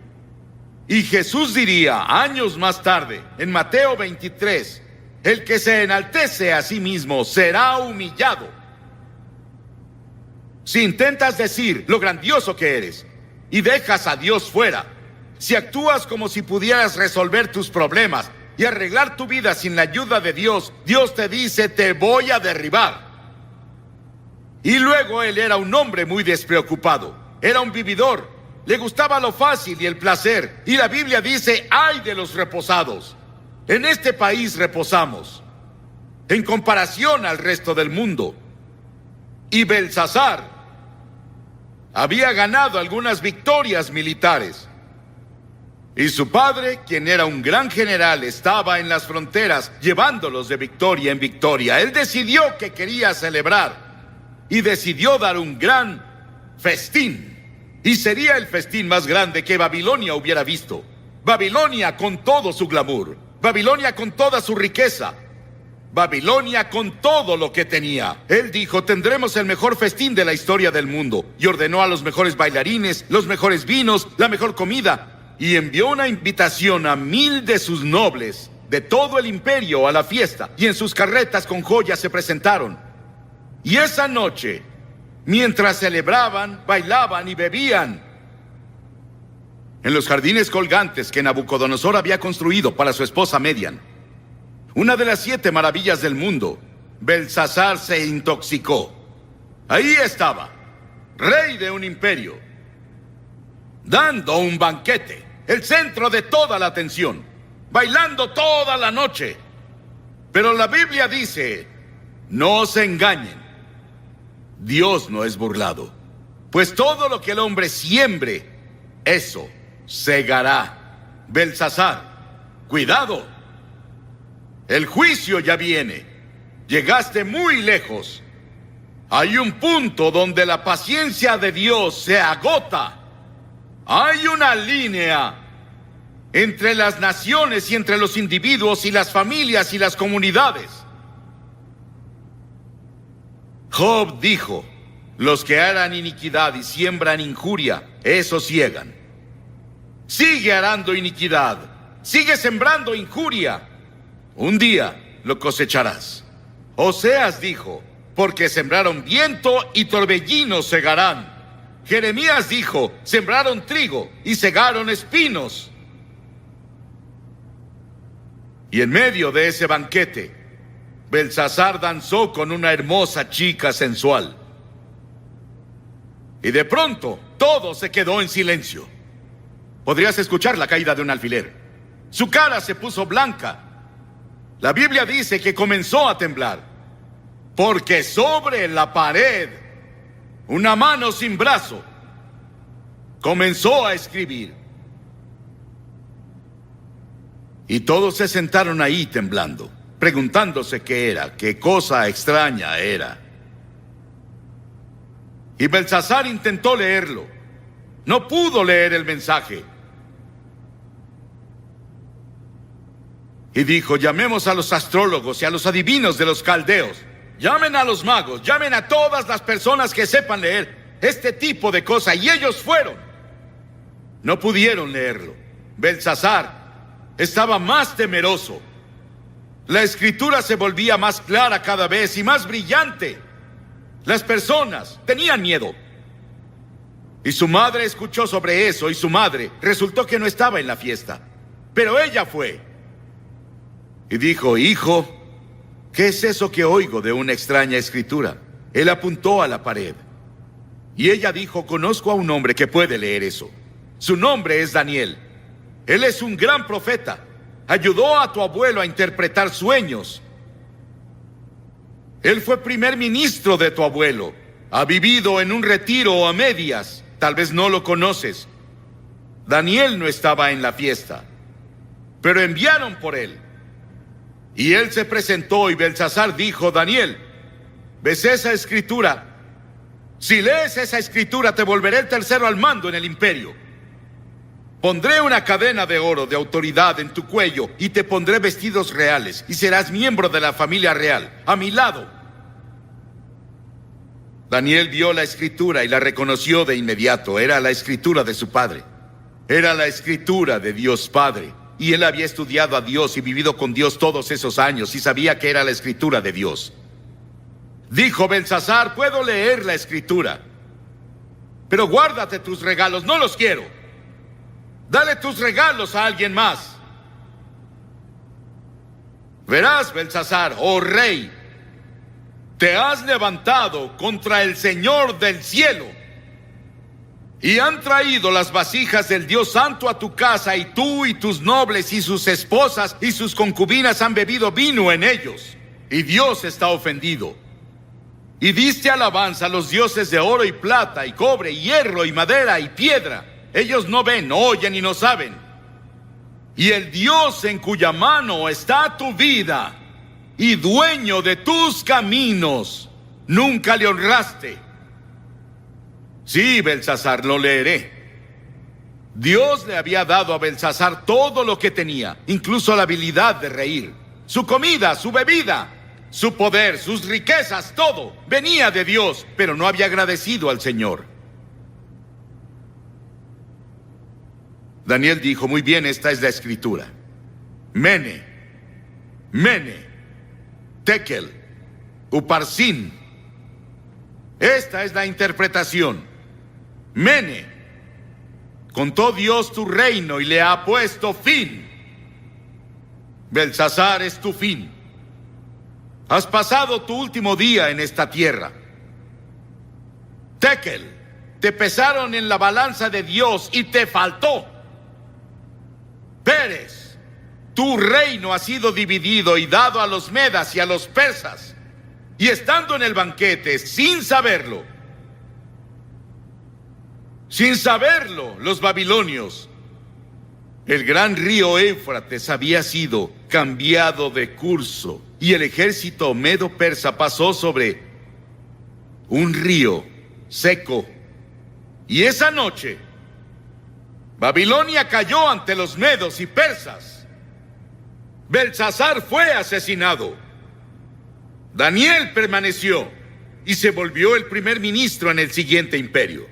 Y Jesús diría años más tarde, en Mateo 23, el que se enaltece a sí mismo será humillado. Si intentas decir lo grandioso que eres y dejas a Dios fuera, si actúas como si pudieras resolver tus problemas y arreglar tu vida sin la ayuda de Dios, Dios te dice, te voy a derribar. Y luego él era un hombre muy despreocupado, era un vividor, le gustaba lo fácil y el placer. Y la Biblia dice, ¡ay de los reposados! En este país reposamos, en comparación al resto del mundo. Y Belsasar había ganado algunas victorias militares. Y su padre, quien era un gran general, estaba en las fronteras llevándolos de victoria en victoria. Él decidió que quería celebrar y decidió dar un gran festín. Y sería el festín más grande que Babilonia hubiera visto. Babilonia con todo su glamour, Babilonia con toda su riqueza, Babilonia con todo lo que tenía. Él dijo, tendremos el mejor festín de la historia del mundo. Y ordenó a los mejores bailarines, los mejores vinos, la mejor comida. Y envió una invitación a 1,000 de sus nobles de todo el imperio a la fiesta. Y en sus carretas con joyas se presentaron. Y esa noche, mientras celebraban, bailaban y bebían en los jardines colgantes que Nabucodonosor había construido para su esposa Median, una de las 7 maravillas del mundo. Belsasar se intoxicó. Ahí estaba, rey de un imperio, dando un banquete, el centro de toda la atención, bailando toda la noche. Pero la Biblia dice: no se engañen, Dios no es burlado, pues todo lo que el hombre siembre, eso segará. Belsasar, cuidado, el juicio ya viene. Llegaste muy lejos. Hay un punto donde la paciencia de Dios se agota. Hay una línea entre las naciones y entre los individuos y las familias y las comunidades. Job dijo: los que harán iniquidad y siembran injuria, esos ciegan. Sigue arando iniquidad, sigue sembrando injuria. Un día lo cosecharás. Oseas dijo: porque sembraron viento y torbellino segarán. Jeremías dijo: sembraron trigo y segaron espinos. Y en medio de ese banquete, Belsasar danzó con una hermosa chica sensual. Y de pronto, todo se quedó en silencio. Podrías escuchar la caída de un alfiler. Su cara se puso blanca. La Biblia dice que comenzó a temblar, porque sobre la pared, una mano sin brazo comenzó a escribir. Y todos se sentaron ahí temblando, preguntándose qué era, qué cosa extraña era. Y Belsasar intentó leerlo. No pudo leer el mensaje. Y dijo: llamemos a los astrólogos y a los adivinos de los caldeos. Llamen a los magos, llamen a todas las personas que sepan leer este tipo de cosas. Y ellos fueron. No pudieron leerlo. Belsasar estaba más temeroso. La escritura se volvía más clara cada vez y más brillante. Las personas tenían miedo. Y su madre escuchó sobre eso, y su madre resultó que no estaba en la fiesta, pero ella fue. Y dijo: hijo, ¿qué es eso que oigo de una extraña escritura? Él apuntó a la pared. Y ella dijo: conozco a un hombre que puede leer eso. Su nombre es Daniel. Él es un gran profeta. Ayudó a tu abuelo a interpretar sueños. Él fue primer ministro de tu abuelo. Ha vivido en un retiro a medias. Tal vez no lo conoces. Daniel no estaba en la fiesta, pero enviaron por él. Y él se presentó, y Belsasar dijo: Daniel, ¿ves esa escritura? Si lees esa escritura, te volveré el tercero al mando en el imperio. Pondré una cadena de oro de autoridad en tu cuello, y te pondré vestidos reales, y serás miembro de la familia real, a mi lado. Daniel vio la escritura y la reconoció de inmediato. Era la escritura de su padre. Era la escritura de Dios Padre. Y él había estudiado a Dios y vivido con Dios todos esos años, y sabía que era la escritura de Dios. Dijo Belsasar: puedo leer la escritura, pero guárdate tus regalos, no los quiero. Dale tus regalos a alguien más. Verás, Belsasar, oh rey, te has levantado contra el Señor del cielo, y han traído las vasijas del Dios Santo a tu casa, y tú y tus nobles y sus esposas y sus concubinas han bebido vino en ellos, y Dios está ofendido. Y diste alabanza a los dioses de oro y plata y cobre y hierro y madera y piedra. Ellos no ven, no oyen y no saben. Y el Dios en cuya mano está tu vida y dueño de tus caminos, nunca le honraste. Sí, Belsasar, lo leeré. Dios le había dado a Belsasar todo lo que tenía, incluso la habilidad de reír. Su comida, su bebida, su poder, sus riquezas, todo venía de Dios, pero no había agradecido al Señor. Daniel dijo: muy bien, esta es la escritura. Mene, Tekel, Uparsin. Esta es la interpretación. Mene, contó Dios tu reino y le ha puesto fin. Belsasar es tu fin. Has pasado tu último día en esta tierra. Tekel, te pesaron en la balanza de Dios y te faltó. Pérez, tu reino ha sido dividido y dado a los medas y a los persas. Y estando en el banquete, sin saberlo, los babilonios, el gran río Éufrates había sido cambiado de curso y el ejército medo-persa pasó sobre un río seco. Y esa noche, Babilonia cayó ante los medos y persas. Belsasar fue asesinado. Daniel permaneció y se volvió el primer ministro en el siguiente imperio.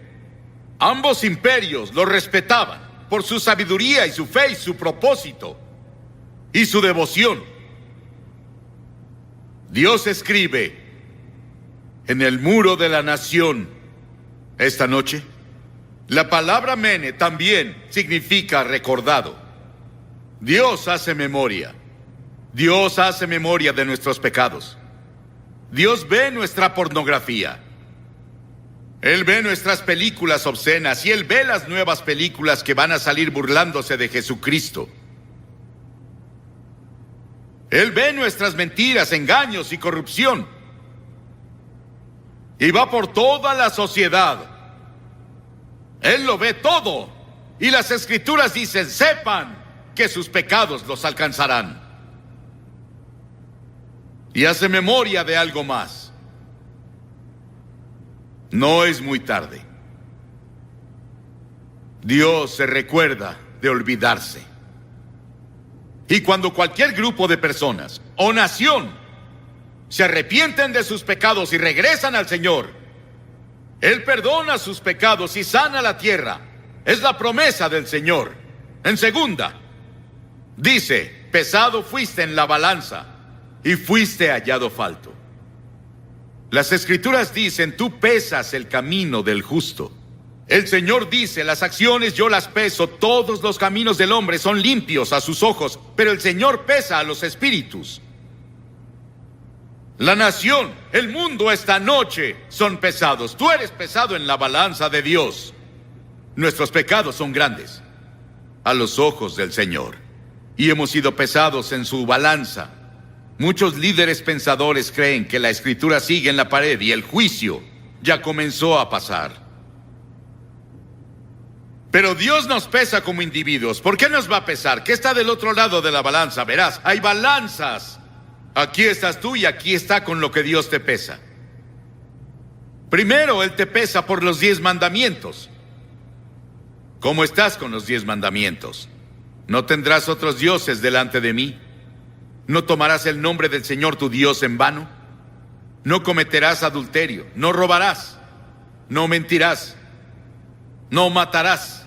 Ambos imperios lo respetaban por su sabiduría y su fe y su propósito y su devoción. Dios escribe en el muro de la nación esta noche. La palabra mene también significa recordado. Dios hace memoria. Dios hace memoria de nuestros pecados. Dios ve nuestra pornografía. Él ve nuestras películas obscenas y Él ve las nuevas películas que van a salir burlándose de Jesucristo. Él ve nuestras mentiras, engaños y corrupción. Y va por toda la sociedad. Él lo ve todo. Y las Escrituras dicen, sepan que sus pecados los alcanzarán. Y hace memoria de algo más. No es muy tarde. Dios se recuerda de olvidarse. Y cuando cualquier grupo de personas o nación se arrepienten de sus pecados y regresan al Señor, Él perdona sus pecados y sana la tierra. Es la promesa del Señor. En segunda, dice, pesado fuiste en la balanza y fuiste hallado falto. Las Escrituras dicen, tú pesas el camino del justo. El Señor dice, las acciones yo las peso, todos los caminos del hombre son limpios a sus ojos, pero el Señor pesa a los espíritus. La nación, el mundo esta noche son pesados. Tú eres pesado en la balanza de Dios. Nuestros pecados son grandes a los ojos del Señor y hemos sido pesados en su balanza. Muchos líderes pensadores creen que la Escritura sigue en la pared y el juicio ya comenzó a pasar. Pero Dios nos pesa como individuos. ¿Por qué nos va a pesar? ¿Qué está del otro lado de la balanza? Verás, hay balanzas. Aquí estás tú y aquí está con lo que Dios te pesa. Primero, Él te pesa por los 10 mandamientos. ¿Cómo estás con los 10 mandamientos? No tendrás otros dioses delante de mí. No tomarás el nombre del Señor tu Dios en vano. No cometerás adulterio. No robarás. No mentirás. No matarás.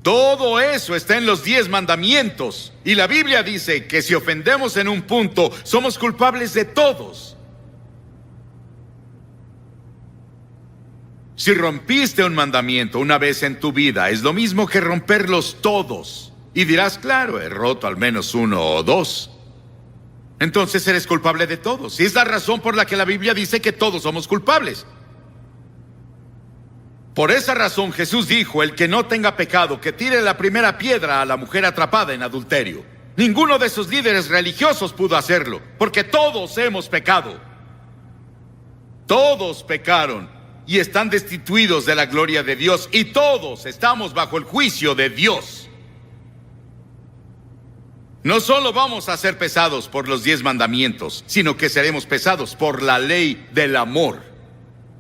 Todo eso está en los 10 mandamientos. Y la Biblia dice que si ofendemos en un punto, somos culpables de todos. Si rompiste un mandamiento una vez en tu vida, es lo mismo que romperlos todos. Y dirás, claro, he roto al menos 1 o 2. Entonces eres culpable de todos. Y es la razón por la que la Biblia dice que todos somos culpables. Por esa razón Jesús dijo, el que no tenga pecado, que tire la primera piedra a la mujer atrapada en adulterio. Ninguno de esos líderes religiosos pudo hacerlo, porque todos hemos pecado. Todos pecaron y están destituidos de la gloria de Dios, y todos estamos bajo el juicio de Dios. No solo vamos a ser pesados por los 10 mandamientos, sino que seremos pesados por la ley del amor.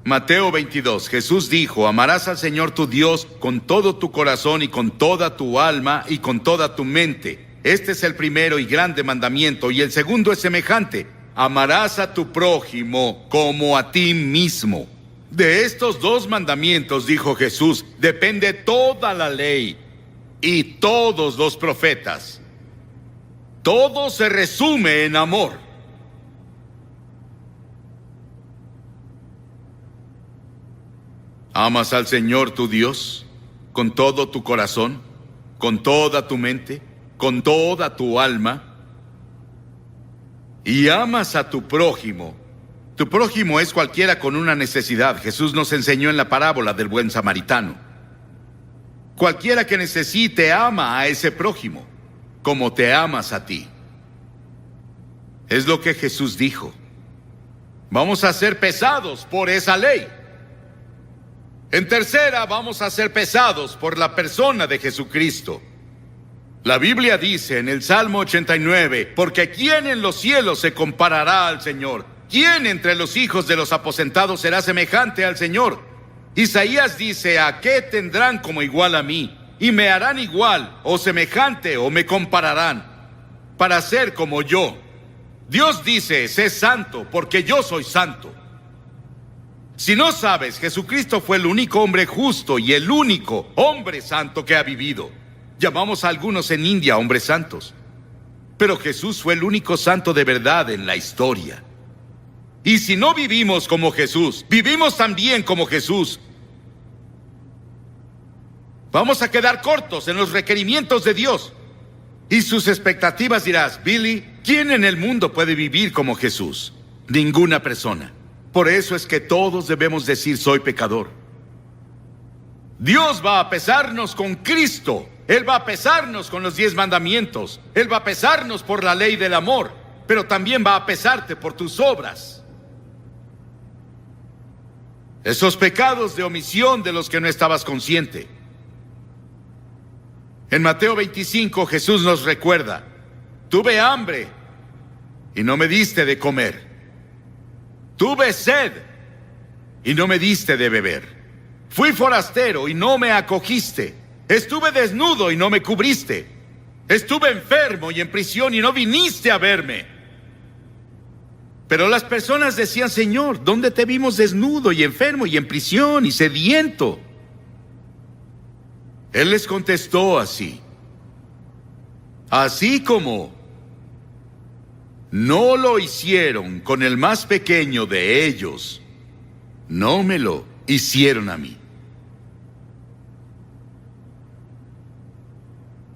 Mateo 22, Jesús dijo, amarás al Señor tu Dios con todo tu corazón y con toda tu alma y con toda tu mente. Este es el primero y grande mandamiento, y el segundo es semejante. Amarás a tu prójimo como a ti mismo. De estos 2 mandamientos, dijo Jesús, depende toda la ley y todos los profetas. Todo se resume en amor. ¿Amas al Señor tu Dios con todo tu corazón, con toda tu mente, con toda tu alma? Y amas a tu prójimo. Tu prójimo es cualquiera con una necesidad. Jesús nos enseñó en la parábola del buen samaritano. Cualquiera que necesite ama a ese prójimo, como te amas a ti. Es lo que Jesús dijo. Vamos a ser pesados por esa ley. En tercera, vamos a ser pesados por la persona de Jesucristo. La Biblia dice en el Salmo 89, porque ¿quién en los cielos se comparará al Señor? ¿Quién entre los hijos de los aposentados será semejante al Señor? Isaías dice, ¿a qué tendrán como igual a mí? Y me harán igual, o semejante, o me compararán, para ser como yo. Dios dice, sé santo, porque yo soy santo. Si no sabes, Jesucristo fue el único hombre justo y el único hombre santo que ha vivido. Llamamos a algunos en India hombres santos, pero Jesús fue el único santo de verdad en la historia. Y si no vivimos como Jesús, vivimos también como Jesús, vamos a quedar cortos en los requerimientos de Dios y sus expectativas. Dirás, Billy, ¿quién en el mundo puede vivir como Jesús? Ninguna persona. Por eso es que todos debemos decir, soy pecador. Dios va a pesarnos con Cristo. Él va a pesarnos con los 10 mandamientos. Él va a pesarnos por la ley del amor, pero también va a pesarte por tus obras. Esos pecados de omisión de los que no estabas consciente. En Mateo 25, Jesús nos recuerda, tuve hambre y no me diste de comer. Tuve sed y no me diste de beber. Fui forastero y no me acogiste. Estuve desnudo y no me cubriste. Estuve enfermo y en prisión y no viniste a verme. Pero las personas decían, Señor, ¿dónde te vimos desnudo y enfermo y en prisión y sediento? Él les contestó así: así como no lo hicieron con el más pequeño de ellos, no me lo hicieron a mí.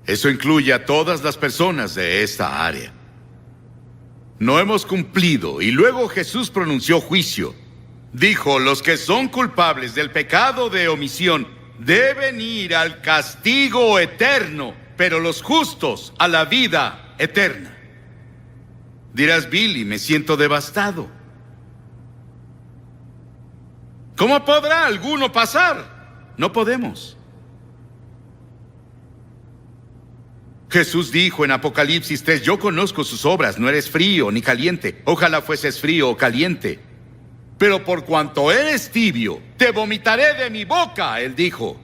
Eso incluye a todas las personas de esta área. No hemos cumplido, y luego Jesús pronunció juicio. Dijo, los que son culpables del pecado de omisión deben ir al castigo eterno, pero los justos a la vida eterna. Dirás, Billy, me siento devastado. ¿Cómo podrá alguno pasar? No podemos. Jesús dijo en Apocalipsis 3, yo conozco sus obras, no eres frío ni caliente. Ojalá fueses frío o caliente. Pero por cuanto eres tibio, te vomitaré de mi boca, él dijo.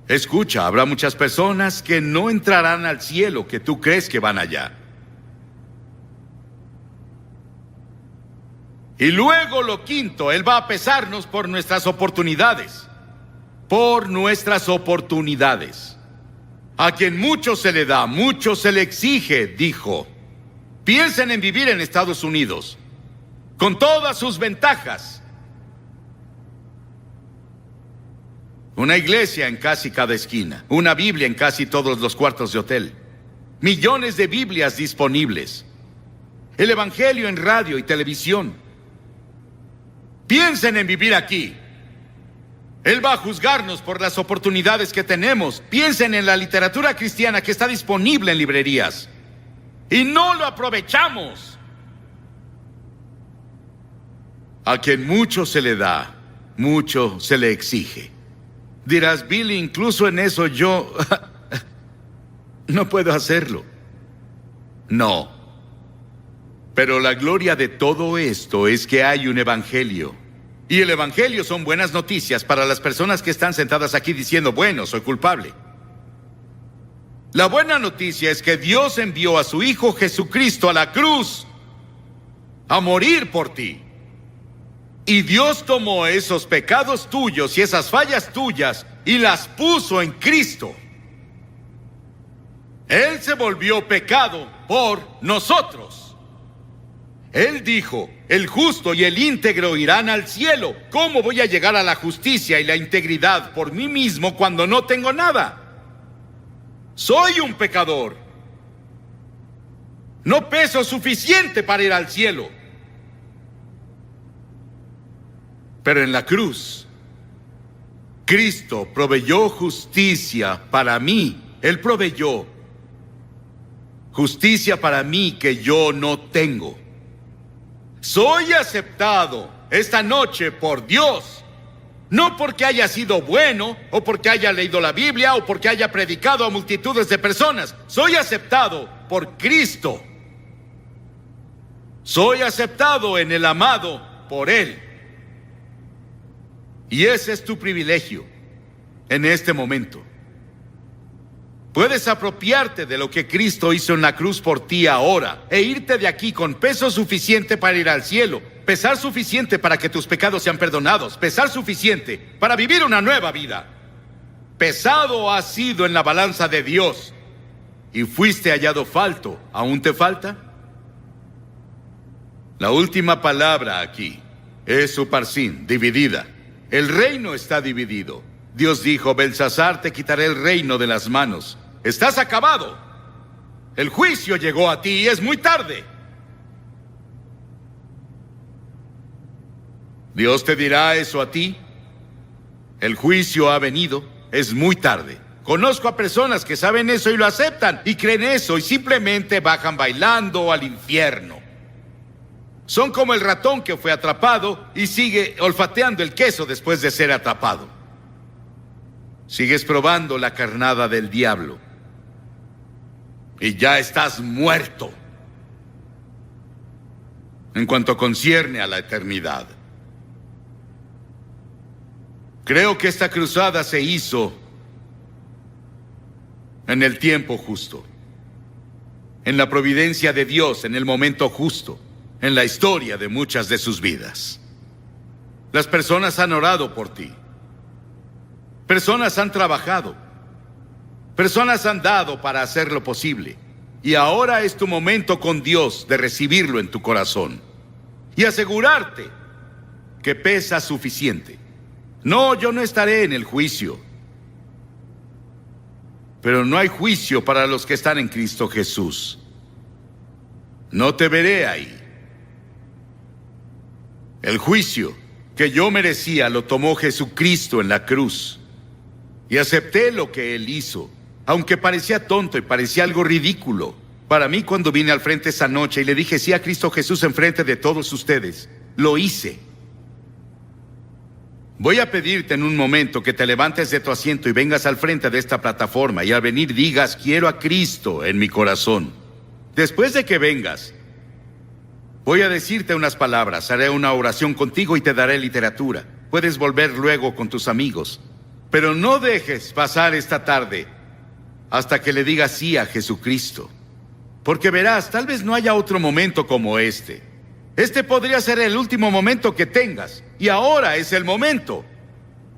Escucha, habrá muchas personas que no entrarán al cielo que tú crees que van allá. Y luego lo quinto, él va a pesarnos por nuestras oportunidades. Por nuestras oportunidades. A quien mucho se le da, mucho se le exige, dijo. Piensen en vivir en Estados Unidos, con todas sus ventajas. Una iglesia en casi cada esquina, una Biblia en casi todos los cuartos de hotel, millones de Biblias disponibles, el Evangelio en radio y televisión. Piensen en vivir aquí. Él va a juzgarnos por las oportunidades que tenemos. Piensen en la literatura cristiana que está disponible en librerías y no lo aprovechamos. A quien mucho se le da, mucho se le exige. Dirás, Billy, incluso en eso yo no puedo hacerlo. No. Pero la gloria de todo esto es que hay un evangelio. Y el evangelio son buenas noticias para las personas que están sentadas aquí diciendo, bueno, soy culpable. La buena noticia es que Dios envió a su Hijo Jesucristo a la cruz a morir por ti. Y Dios tomó esos pecados tuyos y esas fallas tuyas y las puso en Cristo. Él se volvió pecado por nosotros. Él dijo, el justo y el íntegro irán al cielo. ¿Cómo voy a llegar a la justicia y la integridad por mí mismo cuando no tengo nada? Soy un pecador. No peso suficiente para ir al cielo. Pero en la cruz, Cristo proveyó justicia para mí. Él proveyó justicia para mí que yo no tengo. Soy aceptado esta noche por Dios. No porque haya sido bueno, o porque haya leído la Biblia, o porque haya predicado a multitudes de personas. Soy aceptado por Cristo. Soy aceptado en el amado por Él. Y ese es tu privilegio en este momento. Puedes apropiarte de lo que Cristo hizo en la cruz por ti ahora e irte de aquí con peso suficiente para ir al cielo, pesar suficiente para que tus pecados sean perdonados, pesar suficiente para vivir una nueva vida. Pesado has sido en la balanza de Dios y fuiste hallado falto. ¿Aún te falta? La última palabra aquí es Uparsin, dividida. El reino está dividido. Dios dijo, Belsasar, te quitaré el reino de las manos. Estás acabado. El juicio llegó a ti y es muy tarde. Dios te dirá eso a ti. El juicio ha venido, es muy tarde. Conozco a personas que saben eso y lo aceptan y creen eso y simplemente bajan bailando al infierno. Son como el ratón que fue atrapado y sigue olfateando el queso después de ser atrapado. Sigues probando la carnada del diablo y ya estás muerto en cuanto concierne a la eternidad. Creo que esta cruzada se hizo en el tiempo justo, en la providencia de Dios, en el momento justo, en la historia de muchas de sus vidas. Las personas han orado por ti. Personas han trabajado. Personas han dado para hacer lo posible. Y ahora es tu momento con Dios de recibirlo en tu corazón y asegurarte que pesa suficiente. No, yo no estaré en el juicio. Pero no hay juicio para los que están en Cristo Jesús. No te veré ahí. El juicio que yo merecía lo tomó Jesucristo en la cruz. Y acepté lo que Él hizo, aunque parecía tonto y parecía algo ridículo. Para mí, cuando vine al frente esa noche y le dije sí a Cristo Jesús en frente de todos ustedes, lo hice. Voy a pedirte en un momento que te levantes de tu asiento y vengas al frente de esta plataforma y al venir digas, quiero a Cristo en mi corazón. Después de que vengas, voy a decirte unas palabras, haré una oración contigo y te daré literatura. Puedes volver luego con tus amigos. Pero no dejes pasar esta tarde hasta que le digas sí a Jesucristo. Porque verás, tal vez no haya otro momento como este. Este podría ser el último momento que tengas. Y ahora es el momento.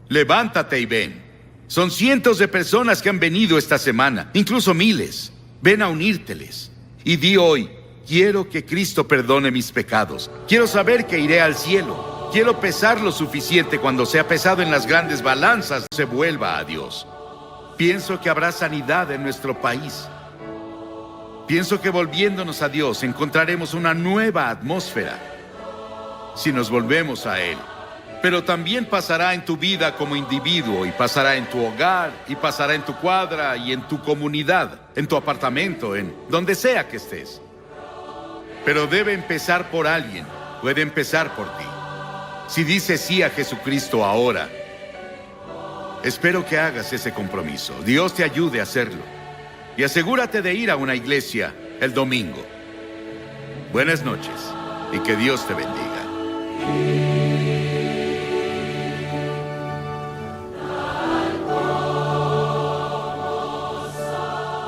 Levántate y ven. Son cientos de personas que han venido esta semana, incluso miles. Ven a unírteles. Y di hoy, quiero que Cristo perdone mis pecados. Quiero saber que iré al cielo. Quiero pesar lo suficiente cuando sea pesado en las grandes balanzas, se vuelva a Dios. Pienso que habrá sanidad en nuestro país. Pienso que volviéndonos a Dios encontraremos una nueva atmósfera si nos volvemos a Él. Pero también pasará en tu vida como individuo, y pasará en tu hogar, y pasará en tu cuadra, y en tu comunidad, en tu apartamento, en donde sea que estés. Pero debe empezar por alguien, puede empezar por ti. Si dices sí a Jesucristo ahora, espero que hagas ese compromiso. Dios te ayude a hacerlo. Y asegúrate de ir a una iglesia el domingo. Buenas noches y que Dios te bendiga.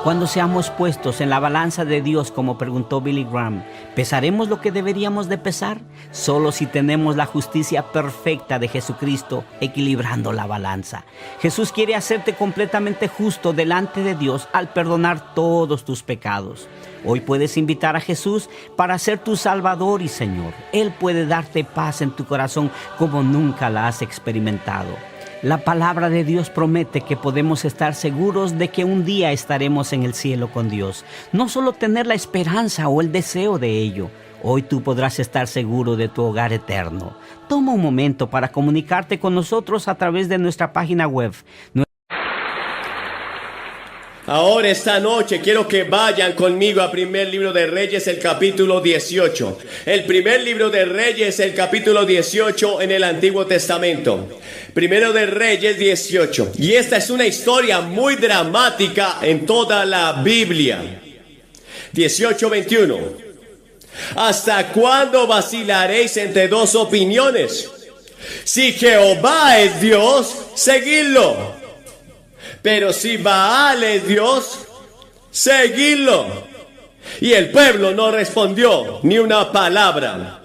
Cuando seamos puestos en la balanza de Dios, como preguntó Billy Graham, ¿Pesaremos lo que deberíamos de pesar? Solo si tenemos la justicia perfecta de Jesucristo equilibrando la balanza. Jesús quiere hacerte completamente justo delante de Dios al perdonar todos tus pecados. Hoy puedes invitar a Jesús para ser tu Salvador y Señor. Él puede darte paz en tu corazón como nunca la has experimentado. La palabra de Dios promete que podemos estar seguros de que un día estaremos en el cielo con Dios. No solo tener la esperanza o el deseo de ello. Hoy tú podrás estar seguro de tu hogar eterno. Toma un momento para comunicarte con nosotros a través de nuestra página web. Ahora esta noche quiero que vayan conmigo a primer libro de Reyes, el capítulo 18. El primer libro de Reyes, el capítulo 18 en el Antiguo Testamento. Primero de Reyes 18. Y esta es una historia muy dramática en toda la Biblia. 18:21. ¿Hasta cuándo vacilaréis entre dos opiniones? Si Jehová es Dios, seguidlo. Pero si Baal es Dios, seguidlo. Y el pueblo no respondió ni una palabra.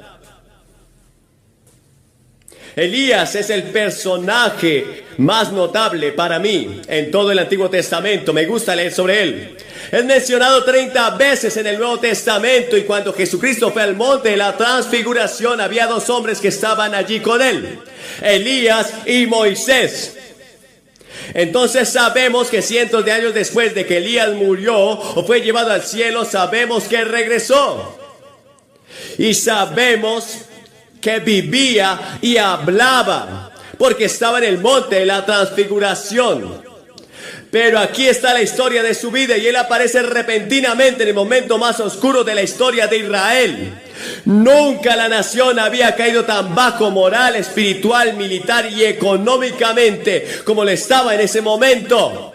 Elías es el personaje más notable para mí en todo el Antiguo Testamento. Me gusta leer sobre él. Es mencionado 30 veces en el Nuevo Testamento, y cuando Jesucristo fue al monte de la transfiguración, había dos hombres que estaban allí con él: Elías y Moisés. Entonces sabemos que cientos de años después de que Elías murió o fue llevado al cielo, sabemos que regresó. Y sabemos que vivía y hablaba, porque estaba en el monte de la transfiguración. Pero aquí está la historia de su vida, y él aparece repentinamente en el momento más oscuro de la historia de Israel. Nunca la nación había caído tan bajo moral, espiritual, militar y económicamente como lo estaba en ese momento.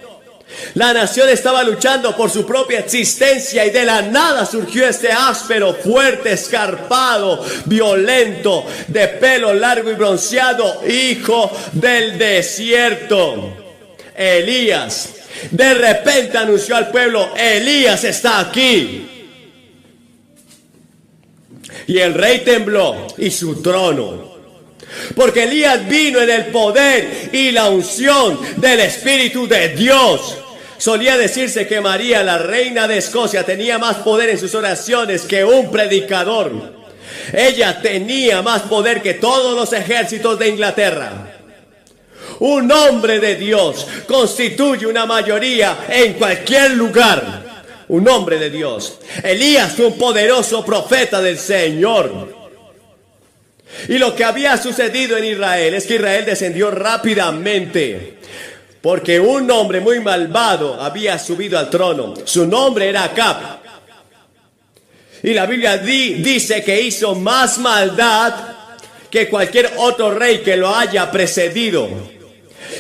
La nación estaba luchando por su propia existencia, y de la nada surgió este áspero, fuerte, escarpado, violento, de pelo largo y bronceado, hijo del desierto, Elías. De repente anunció al pueblo: Elías está aquí. Y el rey tembló, y su trono, porque Elías vino en el poder y la unción del Espíritu de Dios. Solía decirse que María, la reina de Escocia, tenía más poder en sus oraciones que un predicador. Ella tenía más poder que todos los ejércitos de Inglaterra. Un hombre de Dios constituye una mayoría en cualquier lugar. Un hombre de Dios. Elías fue un poderoso profeta del Señor. Y lo que había sucedido en Israel es que Israel descendió rápidamente, porque un hombre muy malvado había subido al trono. Su nombre era Acab. Y la Biblia dice que hizo más maldad que cualquier otro rey que lo haya precedido.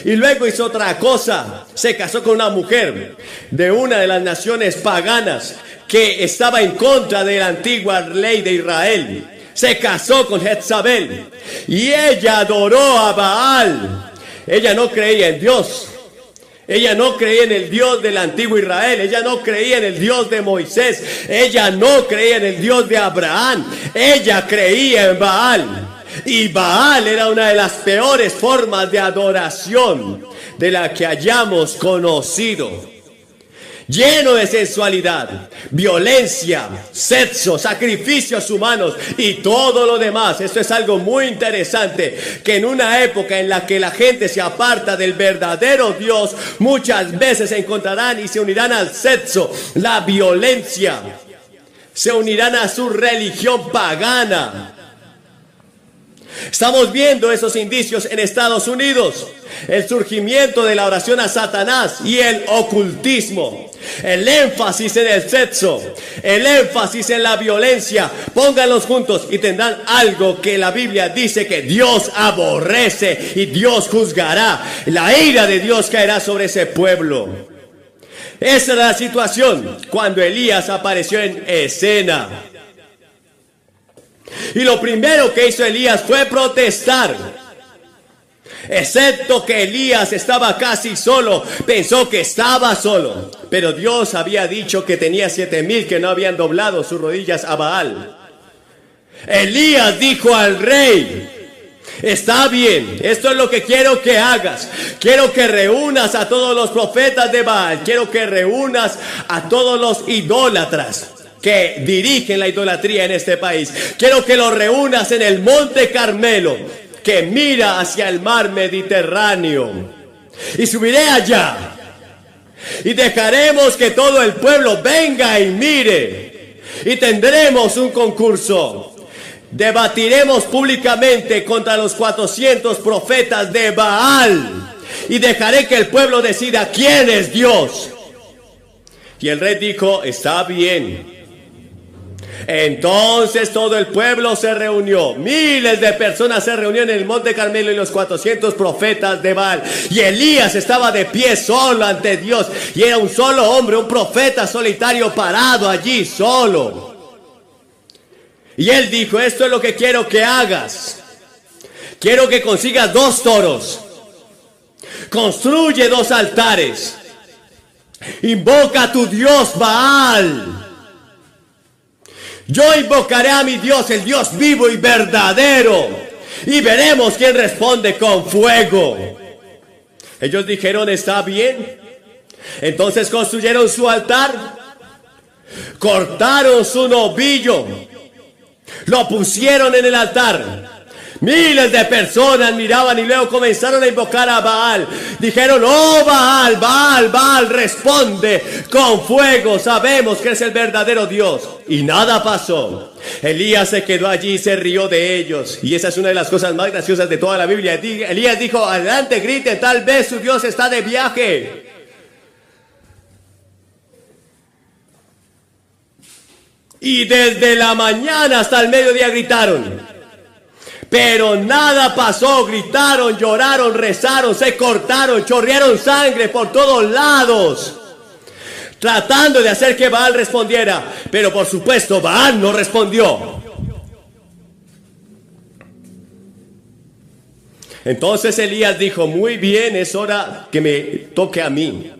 Y luego hizo otra cosa: se casó con una mujer de una de las naciones paganas que estaba en contra de la antigua ley de Israel. Se casó con Jezabel y ella adoró a Baal. Ella no creía en Dios. Ella no creía en el Dios del antiguo Israel. Ella no creía en el Dios de Moisés. Ella no creía en el Dios de Abraham. Ella creía en Baal. Y Baal era una de las peores formas de adoración de la que hayamos conocido. Lleno de sensualidad, violencia, sexo, sacrificios humanos y todo lo demás. Esto es algo muy interesante, que en una época en la que la gente se aparta del verdadero Dios, muchas veces se encontrarán y se unirán al sexo, la violencia, se unirán a su religión pagana. Estamos viendo esos indicios en Estados Unidos. El surgimiento de la oración a Satanás y el ocultismo. El énfasis en el sexo. El énfasis en la violencia. Pónganlos juntos y tendrán algo que la Biblia dice que Dios aborrece y Dios juzgará. La ira de Dios caerá sobre ese pueblo. Esa era la situación cuando Elías apareció en escena. Y lo primero que hizo Elías fue protestar. Excepto que Elías estaba casi solo, pensó que estaba solo. Pero Dios había dicho que tenía 7,000 que no habían doblado sus rodillas a Baal. Elías dijo al rey: está bien, esto es lo que quiero que hagas. Quiero que reúnas a todos los profetas de Baal. Quiero que reúnas a todos los idólatras que dirigen la idolatría en este país. Quiero que los reúnas en el monte Carmelo, que mira hacia el mar Mediterráneo. Y subiré allá y dejaremos que todo el pueblo venga y mire. Y tendremos un concurso. Debatiremos públicamente contra los 400 profetas de Baal. Y dejaré que el pueblo decida quién es Dios. Y el rey dijo: está bien. Entonces todo el pueblo se reunió. Miles de personas se reunieron en el monte Carmelo y los 400 profetas de Baal. Y Elías estaba de pie solo ante Dios. Y era un solo hombre, un profeta solitario parado allí solo. Y él dijo: esto es lo que quiero que hagas. Quiero que consigas 2 toros. Construye 2 altares. Invoca a tu Dios Baal. Yo invocaré a mi Dios, el Dios vivo y verdadero, y veremos quién responde con fuego. Ellos dijeron: está bien. Entonces construyeron su altar, cortaron su novillo, lo pusieron en el altar. Miles de personas miraban y luego comenzaron a invocar a Baal. Dijeron: oh Baal, Baal, Baal, responde con fuego. Sabemos que es el verdadero Dios. Y nada pasó. Elías se quedó allí y se rió de ellos. Y esa es una de las cosas más graciosas de toda la Biblia. Elías dijo: adelante, griten, tal vez su Dios está de viaje. Y desde la mañana hasta el mediodía gritaron. Pero nada pasó. Gritaron, lloraron, rezaron, se cortaron, chorrearon sangre por todos lados, tratando de hacer que Baal respondiera. Pero por supuesto Baal no respondió. Entonces Elías dijo: muy bien, es hora que me toque a mí.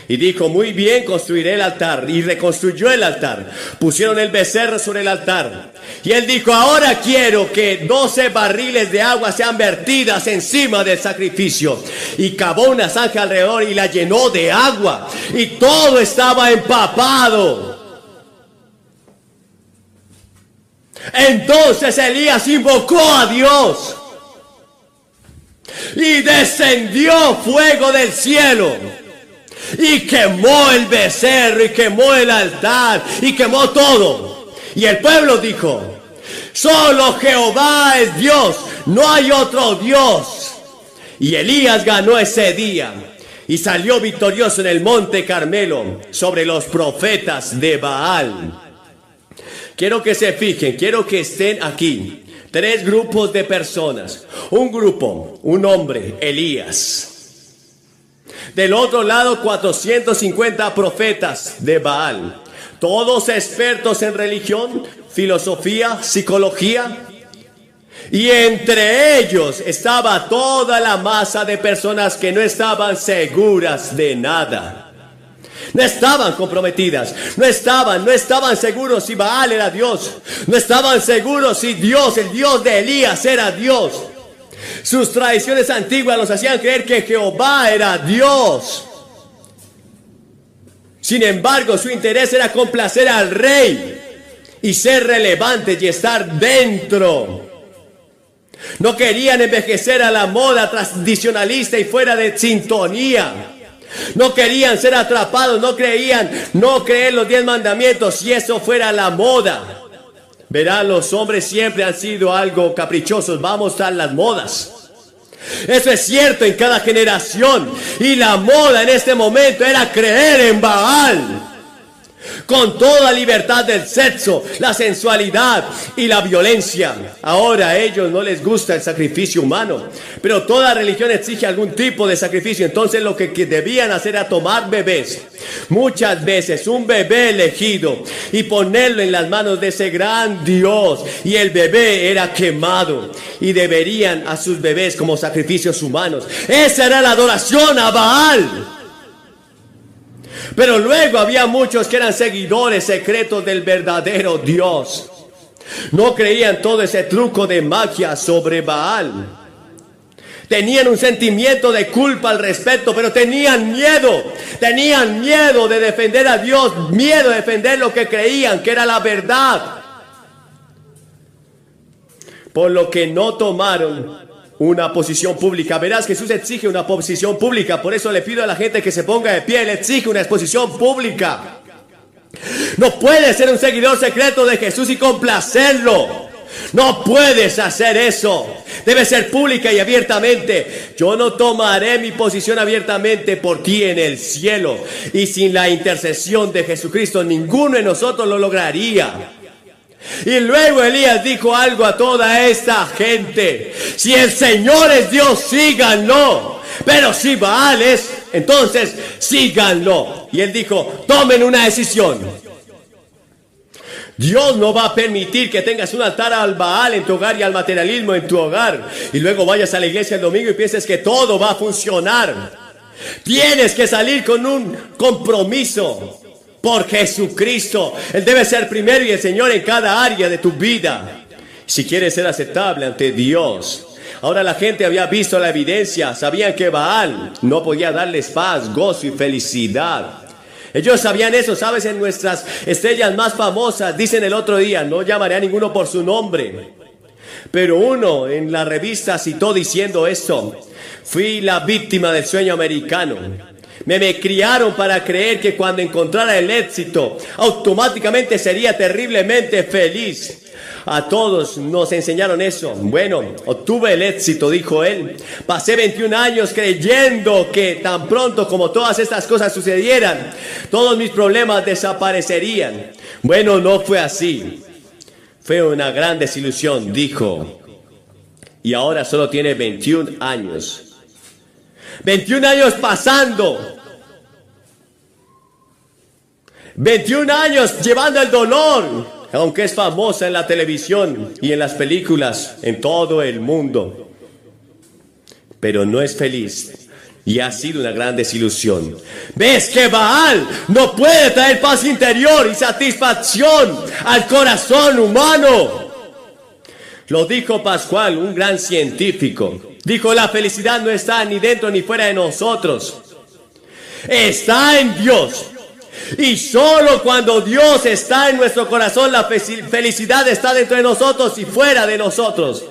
Y dijo: muy bien, construiré el altar. Y reconstruyó el altar. Pusieron el becerro sobre el altar. Y él dijo: ahora quiero que 12 barriles de agua sean vertidas encima del sacrificio. Y cavó una zanja alrededor y la llenó de agua. Y todo estaba empapado. Entonces Elías invocó a Dios. Y descendió fuego del cielo. Y quemó el becerro, y quemó el altar, y quemó todo. Y el pueblo dijo: solo Jehová es Dios, no hay otro Dios. Y Elías ganó ese día y salió victorioso en el monte Carmelo sobre los profetas de Baal. Quiero que se fijen, quiero que estén aquí 3 grupos de personas. Un grupo, un hombre, Elías. Del otro lado, 450 profetas de Baal, todos expertos en religión, filosofía, psicología. Y entre ellos estaba toda la masa de personas que no estaban seguras de nada. No estaban comprometidas, no estaban seguros si Baal era Dios. No estaban seguros si Dios, el Dios de Elías, era Dios. Sus tradiciones antiguas los hacían creer que Jehová era Dios. Sin embargo, su interés era complacer al rey y ser relevantes y estar dentro. No querían envejecer a la moda tradicionalista y fuera de sintonía. No querían ser atrapados, no creer los 10 mandamientos si eso fuera la moda. Verán, los hombres siempre han sido algo caprichosos, vamos a las modas. Eso es cierto en cada generación. Y la moda en este momento era creer en Baal. Con toda libertad del sexo, la sensualidad y la violencia. Ahora a ellos no les gusta el sacrificio humano, pero toda religión exige algún tipo de sacrificio. Entonces lo que debían hacer era tomar bebés, muchas veces un bebé elegido, y ponerlo en las manos de ese gran Dios, y el bebé era quemado, y deberían a sus bebés como sacrificios humanos. Esa era la adoración a Baal. Pero luego había muchos que eran seguidores secretos del verdadero Dios. No creían todo ese truco de magia sobre Baal. Tenían un sentimiento de culpa al respecto, pero tenían miedo. Tenían miedo de defender a Dios, miedo de defender lo que creían que era la verdad. Por lo que no tomaron una posición pública. Verás, Jesús exige una posición pública. Por eso le pido a la gente que se ponga de pie. Le exige una exposición pública. No puedes ser un seguidor secreto de Jesús y complacerlo. No puedes hacer eso. Debe ser pública y abiertamente. Yo no tomaré mi posición abiertamente por ti en el cielo. Y sin la intercesión de Jesucristo, ninguno de nosotros lo lograría. Y luego Elías dijo algo a toda esta gente: si el Señor es Dios, síganlo. Pero si Baal es, entonces síganlo. Y él dijo: tomen una decisión. Dios no va a permitir que tengas un altar al Baal en tu hogar y al materialismo en tu hogar, y luego vayas a la iglesia el domingo y pienses que todo va a funcionar. Tienes que salir con un compromiso por Jesucristo. Él debe ser primero y el Señor en cada área de tu vida, si quieres ser aceptable ante Dios. Ahora la gente había visto la evidencia. Sabían que Baal no podía darles paz, gozo y felicidad. Ellos sabían eso. Sabes, en nuestras estrellas más famosas dicen el otro día: no llamaré a ninguno por su nombre. Pero uno en la revista citó diciendo esto: fui la víctima del sueño americano. Me criaron para creer que cuando encontrara el éxito, automáticamente sería terriblemente feliz. A todos nos enseñaron eso. Bueno, obtuve el éxito, dijo él. Pasé 21 años creyendo que tan pronto como todas estas cosas sucedieran, todos mis problemas desaparecerían. Bueno, no fue así. Fue una gran desilusión, dijo. Y ahora solo tiene 21 años. 21 años pasando. 21 años llevando el dolor. Aunque es famosa en la televisión y en las películas en todo el mundo. Pero no es feliz. Y ha sido una gran desilusión. ¿Ves que Baal no puede traer paz interior y satisfacción al corazón humano? Lo dijo Pascual, un gran científico. Dijo: la felicidad no está ni dentro ni fuera de nosotros. Está en Dios. Y solo cuando Dios está en nuestro corazón, la felicidad está dentro de nosotros y fuera de nosotros.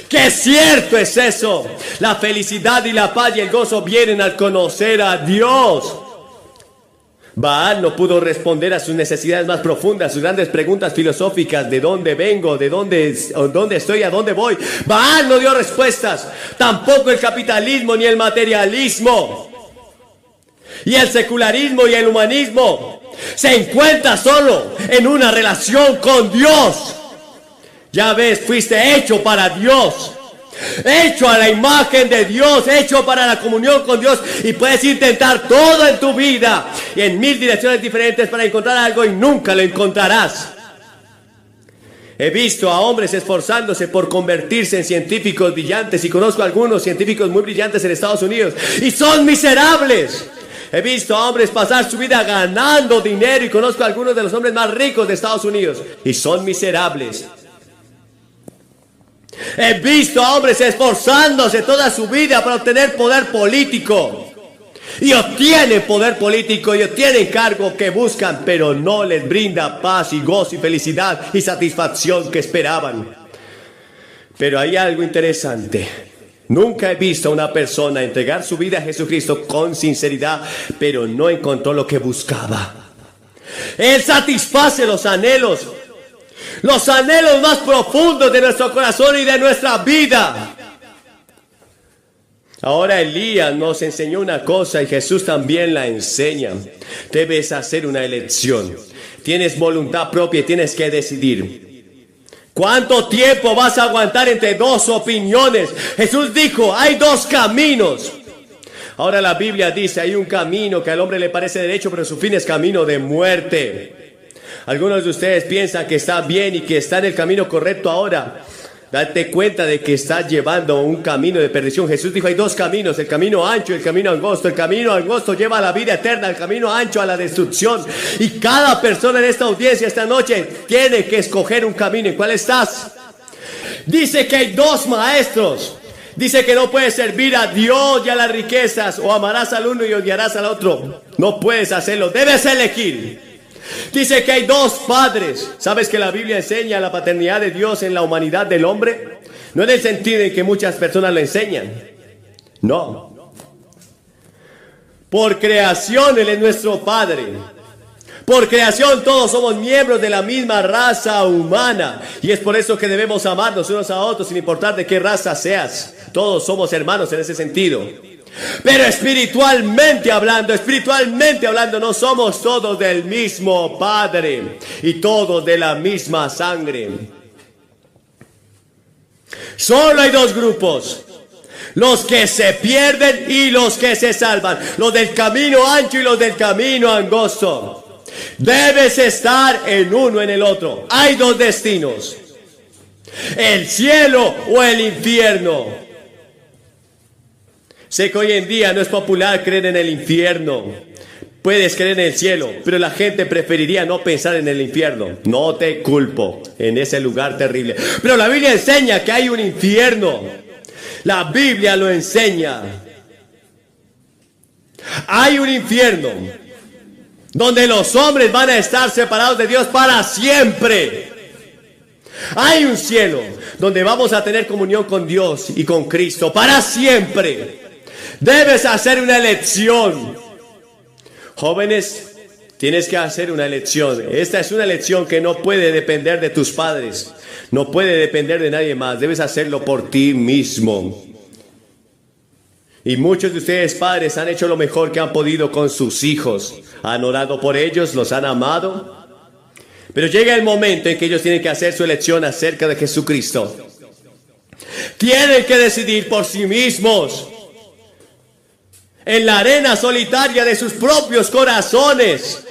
¡Qué cierto es eso! La felicidad y la paz y el gozo vienen al conocer a Dios. Baal no pudo responder a sus necesidades más profundas, sus grandes preguntas filosóficas: ¿de dónde vengo? ¿De dónde estoy? ¿A dónde voy? Baal no dio respuestas. Tampoco el capitalismo ni el materialismo. Y el secularismo y el humanismo se encuentra solo en una relación con Dios. Ya ves, fuiste hecho para Dios, hecho a la imagen de Dios, hecho para la comunión con Dios. Y puedes intentar todo en tu vida y en 1000 direcciones diferentes para encontrar algo y nunca lo encontrarás. He visto a hombres esforzándose por convertirse en científicos brillantes, y conozco a algunos científicos muy brillantes en Estados Unidos, y son miserables. He visto a hombres pasar su vida ganando dinero, y conozco a algunos de los hombres más ricos de Estados Unidos, y son miserables. He visto a hombres esforzándose toda su vida para obtener poder político, y obtienen poder político y obtienen cargo que buscan, pero no les brinda paz y gozo y felicidad y satisfacción que esperaban. Pero hay algo interesante. Nunca he visto a una persona entregar su vida a Jesucristo con sinceridad, pero no encontró lo que buscaba. Él satisface los anhelos más profundos de nuestro corazón y de nuestra vida. Ahora Elías nos enseñó una cosa y Jesús también la enseña. Debes hacer una elección. Tienes voluntad propia y tienes que decidir. ¿Cuánto tiempo vas a aguantar entre dos opiniones? Jesús dijo: hay dos caminos. Ahora la Biblia dice: hay un camino que al hombre le parece derecho, pero su fin es camino de muerte. Algunos de ustedes piensan que está bien y que está en el camino correcto ahora. Date cuenta de que estás llevando un camino de perdición. Jesús dijo, hay dos caminos, el camino ancho y el camino angosto. El camino angosto lleva a la vida eterna, el camino ancho a la destrucción. Y cada persona en esta audiencia esta noche tiene que escoger un camino. ¿En cuál estás? Dice que hay dos maestros. Dice que no puedes servir a Dios y a las riquezas, o amarás al uno y odiarás al otro. No puedes hacerlo, debes elegir. Dice que hay dos padres. ¿Sabes que la Biblia enseña la paternidad de Dios en la humanidad del hombre? No en el sentido en que muchas personas lo enseñan. No. Por creación Él es nuestro Padre. Por creación todos somos miembros de la misma raza humana. Y es por eso que debemos amarnos unos a otros sin importar de qué raza seas. Todos somos hermanos en ese sentido. Pero espiritualmente hablando, no somos todos del mismo Padre y todos de la misma sangre. Solo hay dos grupos: los que se pierden y los que se salvan, los del camino ancho y los del camino angosto. Debes estar en uno, en el otro. Hay dos destinos: el cielo o el infierno. Sé que hoy en día no es popular creer en el infierno. Puedes creer en el cielo, pero la gente preferiría no pensar en el infierno. No te culpo en ese lugar terrible. Pero la Biblia enseña que hay un infierno. La Biblia lo enseña. Hay un infierno donde los hombres van a estar separados de Dios para siempre. Hay un cielo donde vamos a tener comunión con Dios y con Cristo para siempre. Debes hacer una elección. Jóvenes, tienes que hacer una elección. Esta es una elección que no puede depender de tus padres. No puede depender de nadie más. Debes hacerlo por ti mismo. Y muchos de ustedes, padres, han hecho lo mejor que han podido con sus hijos. Han orado por ellos, los han amado. Pero llega el momento en que ellos tienen que hacer su elección acerca de Jesucristo. Tienen que decidir por sí mismos. En la arena solitaria de sus propios corazones.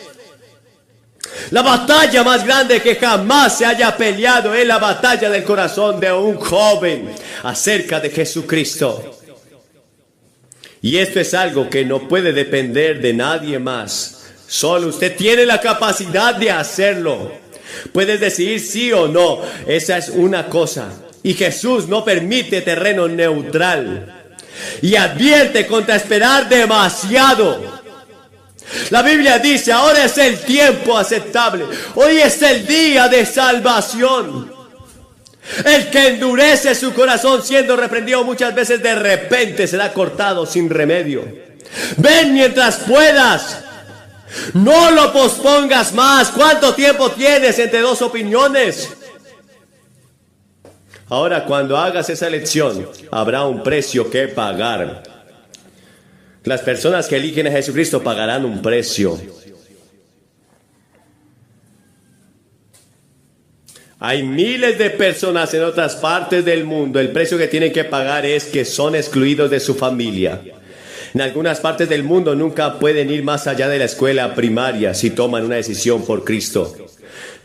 La batalla más grande que jamás se haya peleado es la batalla del corazón de un joven acerca de Jesucristo. Y esto es algo que no puede depender de nadie más. Solo usted tiene la capacidad de hacerlo. Puedes decidir sí o no. Esa es una cosa. Y Jesús no permite terreno neutral. Y advierte contra esperar demasiado. La Biblia dice, ahora es el tiempo aceptable. Hoy es el día de salvación. El que endurece su corazón siendo reprendido muchas veces de repente será cortado sin remedio. Ven mientras puedas. No lo pospongas más. ¿Cuánto tiempo tienes entre dos opiniones? Ahora, cuando hagas esa elección, habrá un precio que pagar. Las personas que eligen a Jesucristo pagarán un precio. Hay miles de personas en otras partes del mundo. El precio que tienen que pagar es que son excluidos de su familia. En algunas partes del mundo nunca pueden ir más allá de la escuela primaria si toman una decisión por Cristo.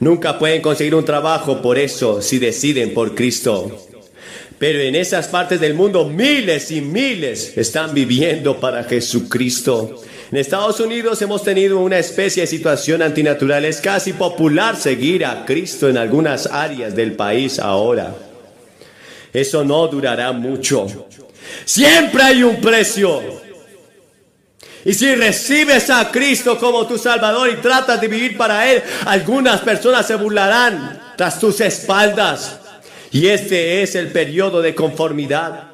Nunca pueden conseguir un trabajo por eso si deciden por Cristo. Pero en esas partes del mundo miles y miles están viviendo para Jesucristo. En Estados Unidos hemos tenido una especie de situación antinatural. Es casi popular seguir a Cristo en algunas áreas del país ahora. Eso no durará mucho. Siempre hay un precio. Y si recibes a Cristo como tu Salvador y tratas de vivir para Él, algunas personas se burlarán tras tus espaldas. Y este es el periodo de conformidad.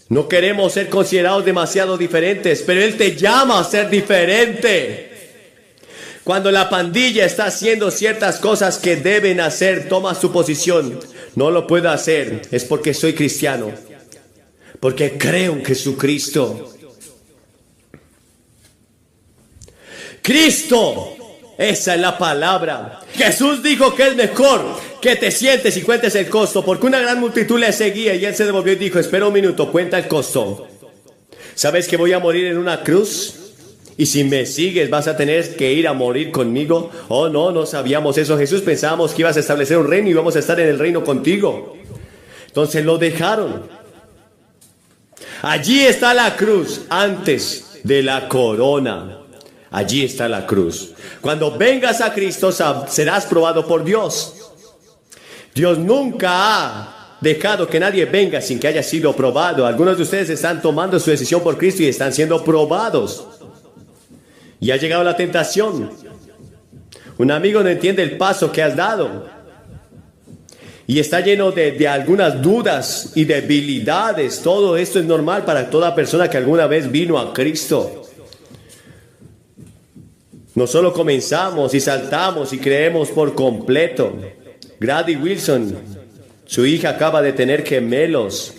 No queremos ser considerados demasiado diferentes, pero Él te llama a ser diferente. Cuando la pandilla está haciendo ciertas cosas que deben hacer, toma su posición. No lo puedo hacer, es porque soy cristiano. Porque creo en Jesucristo. Cristo, esa es la palabra. Jesús dijo que es mejor que te sientes y cuentes el costo, porque una gran multitud le seguía y Él se devolvió y dijo, espera un minuto, cuenta el costo. ¿Sabes que voy a morir en una cruz? Y si me sigues, vas a tener que ir a morir conmigo. Oh, no, no sabíamos eso, Jesús. Pensábamos que ibas a establecer un reino y íbamos a estar en el reino contigo. Entonces lo dejaron. Allí está la cruz antes de la corona. Allí está la cruz. Cuando vengas a Cristo serás probado por Dios. Dios nunca ha dejado que nadie venga sin que haya sido probado. Algunos de ustedes están tomando su decisión por Cristo y están siendo probados. Y ha llegado la tentación. Un amigo no entiende el paso que has dado. Y está lleno de algunas dudas y debilidades. Todo esto es normal para toda persona que alguna vez vino a Cristo. No solo comenzamos y saltamos y creemos por completo. Grady Wilson, su hija acaba de tener gemelos.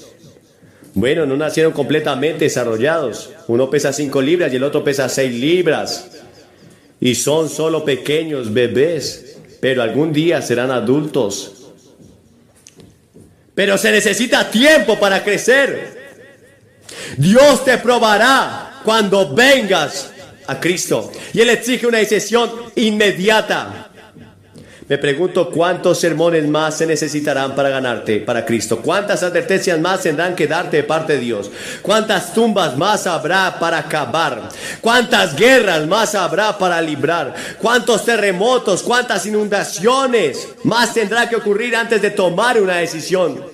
Bueno, no nacieron completamente desarrollados. Uno pesa 5 libras y el otro pesa 6 libras. Y son solo pequeños bebés, pero algún día serán adultos. Pero se necesita tiempo para crecer. Dios te probará cuando vengas a Cristo. Y Él exige una decisión inmediata. Me pregunto cuántos sermones más se necesitarán para ganarte para Cristo. Cuántas advertencias más tendrán que darte de parte de Dios. Cuántas tumbas más habrá para acabar. Cuántas guerras más habrá para librar. Cuántos terremotos, cuántas inundaciones más tendrá que ocurrir antes de tomar una decisión.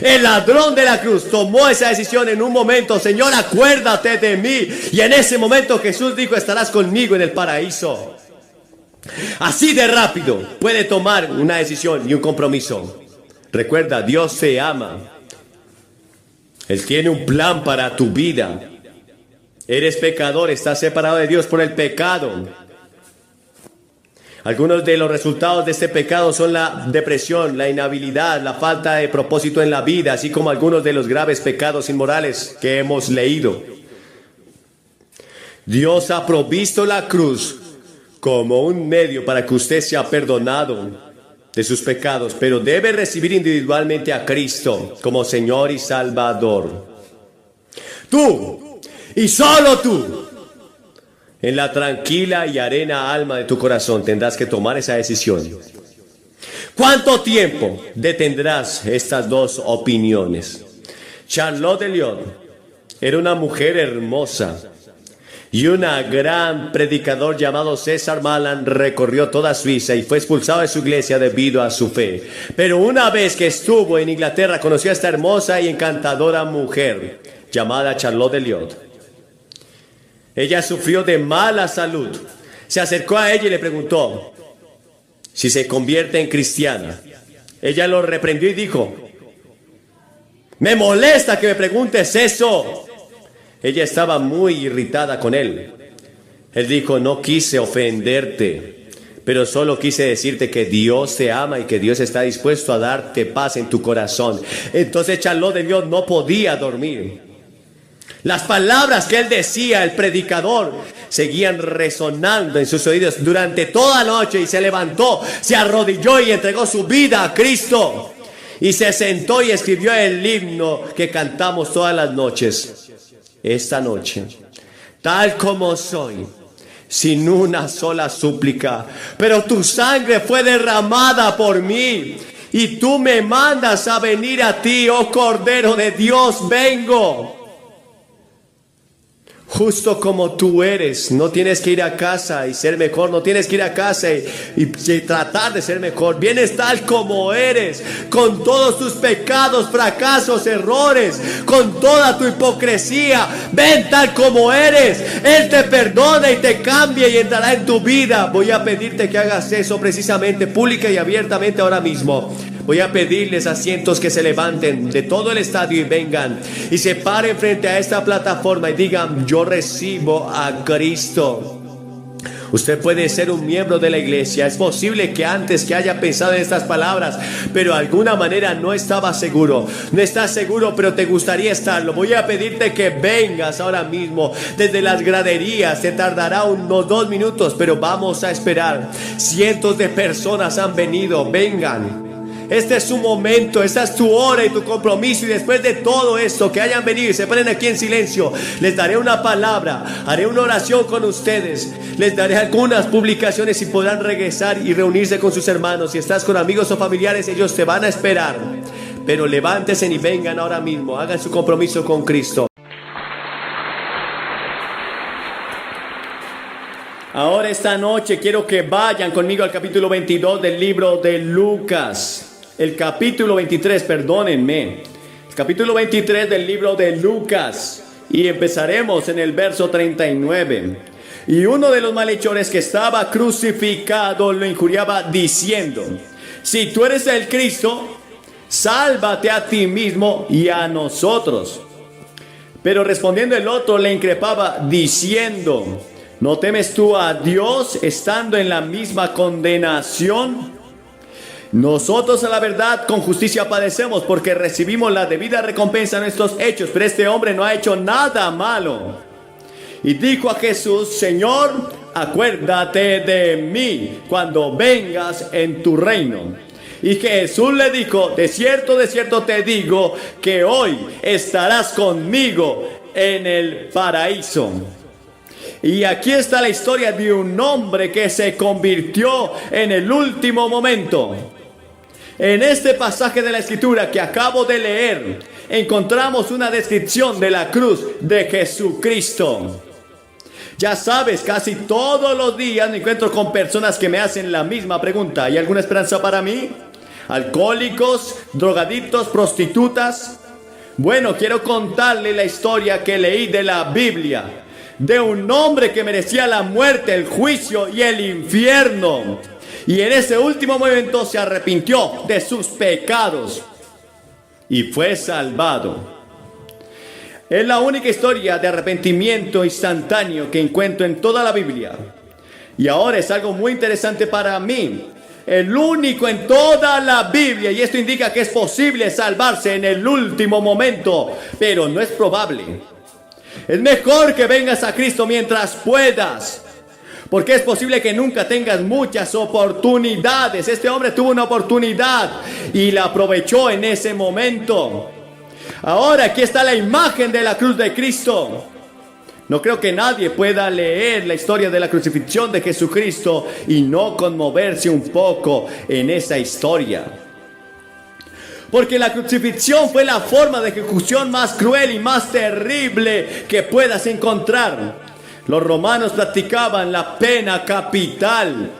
El ladrón de la cruz tomó esa decisión en un momento. Señor, acuérdate de mí. Y en ese momento Jesús dijo, estarás conmigo en el paraíso. Así de rápido puede tomar una decisión y un compromiso. Recuerda, Dios te ama. Él tiene un plan para tu vida. Eres pecador, estás separado de Dios por el pecado. Algunos de los resultados de este pecado son la depresión, la inhabilidad, la falta de propósito en la vida, así como algunos de los graves pecados inmorales que hemos leído. Dios ha provisto la cruz como un medio para que usted sea perdonado de sus pecados, pero debe recibir individualmente a Cristo como Señor y Salvador. Tú, y solo tú, en la tranquila y arena alma de tu corazón tendrás que tomar esa decisión. ¿Cuánto tiempo detendrás estas dos opiniones? Charlotte Elliott era una mujer hermosa. Y un gran predicador llamado César Malan recorrió toda Suiza y fue expulsado de su iglesia debido a su fe. Pero una vez que estuvo en Inglaterra, conoció a esta hermosa y encantadora mujer llamada Charlotte Elliott. Ella sufrió de mala salud. Se acercó a ella y le preguntó si se convierte en cristiana. Ella lo reprendió y dijo, me molesta que me preguntes eso. Ella estaba muy irritada con él. Él dijo, no quise ofenderte, pero solo quise decirte que Dios te ama y que Dios está dispuesto a darte paz en tu corazón. Entonces Charlotte Elliott no podía dormir. Las palabras que él decía, el predicador, seguían resonando en sus oídos durante toda la noche y se levantó, se arrodilló y entregó su vida a Cristo. Y se sentó y escribió el himno que cantamos todas las noches. Esta noche, tal como soy, sin una sola súplica, pero tu sangre fue derramada por mí, y tú me mandas a venir a ti, oh Cordero de Dios, vengo. Justo como tú eres, no tienes que ir a casa y ser mejor, no tienes que ir a casa y tratar de ser mejor. Vienes tal como eres, con todos tus pecados, fracasos, errores, con toda tu hipocresía. Ven tal como eres, Él te perdona y te cambia y entrará en tu vida. Voy a pedirte que hagas eso precisamente, pública y abiertamente ahora mismo. Voy a pedirles a cientos que se levanten de todo el estadio y vengan y se paren frente a esta plataforma y digan, yo recibo a Cristo. Usted puede ser un miembro de la iglesia. Es posible que antes que haya pensado en estas palabras, pero de alguna manera no estaba seguro. No estás seguro, pero te gustaría estarlo. Voy a pedirte que vengas ahora mismo desde las graderías. Te tardará unos 2 minutos, pero vamos a esperar. Cientos de personas han venido. Vengan. Este es su momento, esta es tu hora y tu compromiso. Y después de todo esto, que hayan venido y se ponen aquí en silencio, les daré una palabra, haré una oración con ustedes, les daré algunas publicaciones y podrán regresar y reunirse con sus hermanos. Si estás con amigos o familiares, ellos te van a esperar. Pero levántense y vengan ahora mismo, hagan su compromiso con Cristo. Ahora esta noche quiero que vayan conmigo al capítulo 22 del libro de Lucas. El capítulo 23, perdónenme. El capítulo 23 del libro de Lucas. Y empezaremos en el verso 39. Y uno de los malhechores que estaba crucificado lo injuriaba diciendo: si tú eres el Cristo, sálvate a ti mismo y a nosotros. Pero respondiendo el otro le increpaba diciendo: ¿no temes tú a Dios estando en la misma condenación? Nosotros a la verdad con justicia padecemos porque recibimos la debida recompensa de nuestros hechos, pero este hombre no ha hecho nada malo. Y dijo a Jesús: Señor, acuérdate de mí cuando vengas en tu reino. Y Jesús le dijo: de cierto te digo que hoy estarás conmigo en el paraíso. Y aquí está la historia de un hombre que se convirtió en el último momento. En este pasaje de la Escritura que acabo de leer, encontramos una descripción de la cruz de Jesucristo. Ya sabes, casi todos los días me encuentro con personas que me hacen la misma pregunta: ¿hay alguna esperanza para mí? Alcohólicos, drogadictos, prostitutas. Bueno, quiero contarle la historia que leí de la Biblia, de un hombre que merecía la muerte, el juicio y el infierno. Y en ese último momento se arrepintió de sus pecados y fue salvado. Es la única historia de arrepentimiento instantáneo que encuentro en toda la Biblia. Y ahora es algo muy interesante para mí. El único en toda la Biblia, y esto indica que es posible salvarse en el último momento, pero no es probable. Es mejor que vengas a Cristo mientras puedas, porque es posible que nunca tengas muchas oportunidades. Este hombre tuvo una oportunidad y la aprovechó en ese momento. Ahora aquí está la imagen de la cruz de Cristo. No creo que nadie pueda leer la historia de la crucifixión de Jesucristo y no conmoverse un poco en esa historia. Porque la crucifixión fue la forma de ejecución más cruel y más terrible que puedas encontrar. Los romanos practicaban la pena capital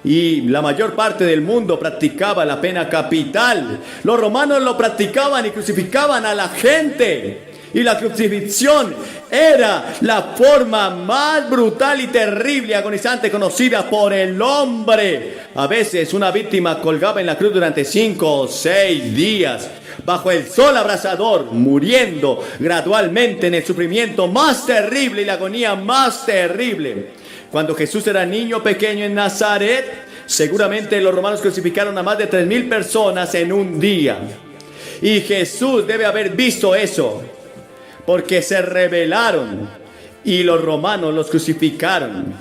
y la mayor parte del mundo practicaba la pena capital. Los romanos lo practicaban y crucificaban a la gente. Y la crucifixión era la forma más brutal y terrible y agonizante conocida por el hombre. A veces una víctima colgaba en la cruz durante 5 o 6 días, bajo el sol abrasador, muriendo gradualmente en el sufrimiento más terrible y la agonía más terrible. Cuando Jesús era niño pequeño en Nazaret, seguramente los romanos crucificaron a más de 3,000 personas en un día. Y Jesús debe haber visto eso, porque se rebelaron y los romanos los crucificaron.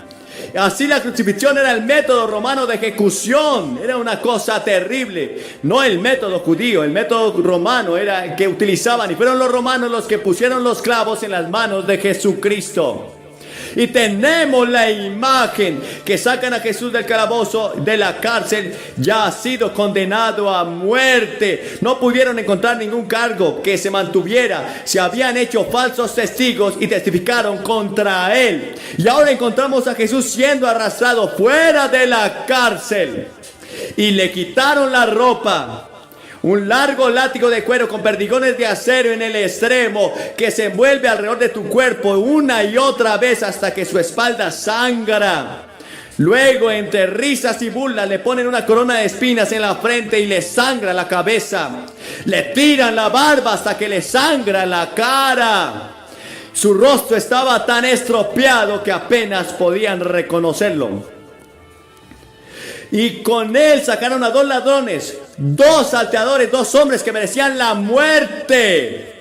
Así la crucifixión era el método romano de ejecución. Era una cosa terrible. No el método judío, el método romano era el que utilizaban. Y fueron los romanos los que pusieron los clavos en las manos de Jesucristo. Y tenemos la imagen que sacan a Jesús del calabozo, de la cárcel. Ya ha sido condenado a muerte. No pudieron encontrar ningún cargo que se mantuviera. Se habían hecho falsos testigos y testificaron contra él. Y ahora encontramos a Jesús siendo arrastrado fuera de la cárcel. Y le quitaron la ropa. Un largo látigo de cuero con perdigones de acero en el extremo que se envuelve alrededor de tu cuerpo una y otra vez hasta que su espalda sangra. Luego, entre risas y burlas, le ponen una corona de espinas en la frente y le sangra la cabeza. Le tiran la barba hasta que le sangra la cara. Su rostro estaba tan estropeado que apenas podían reconocerlo. Y con él sacaron a 2 ladrones, 2 salteadores, 2 hombres que merecían la muerte.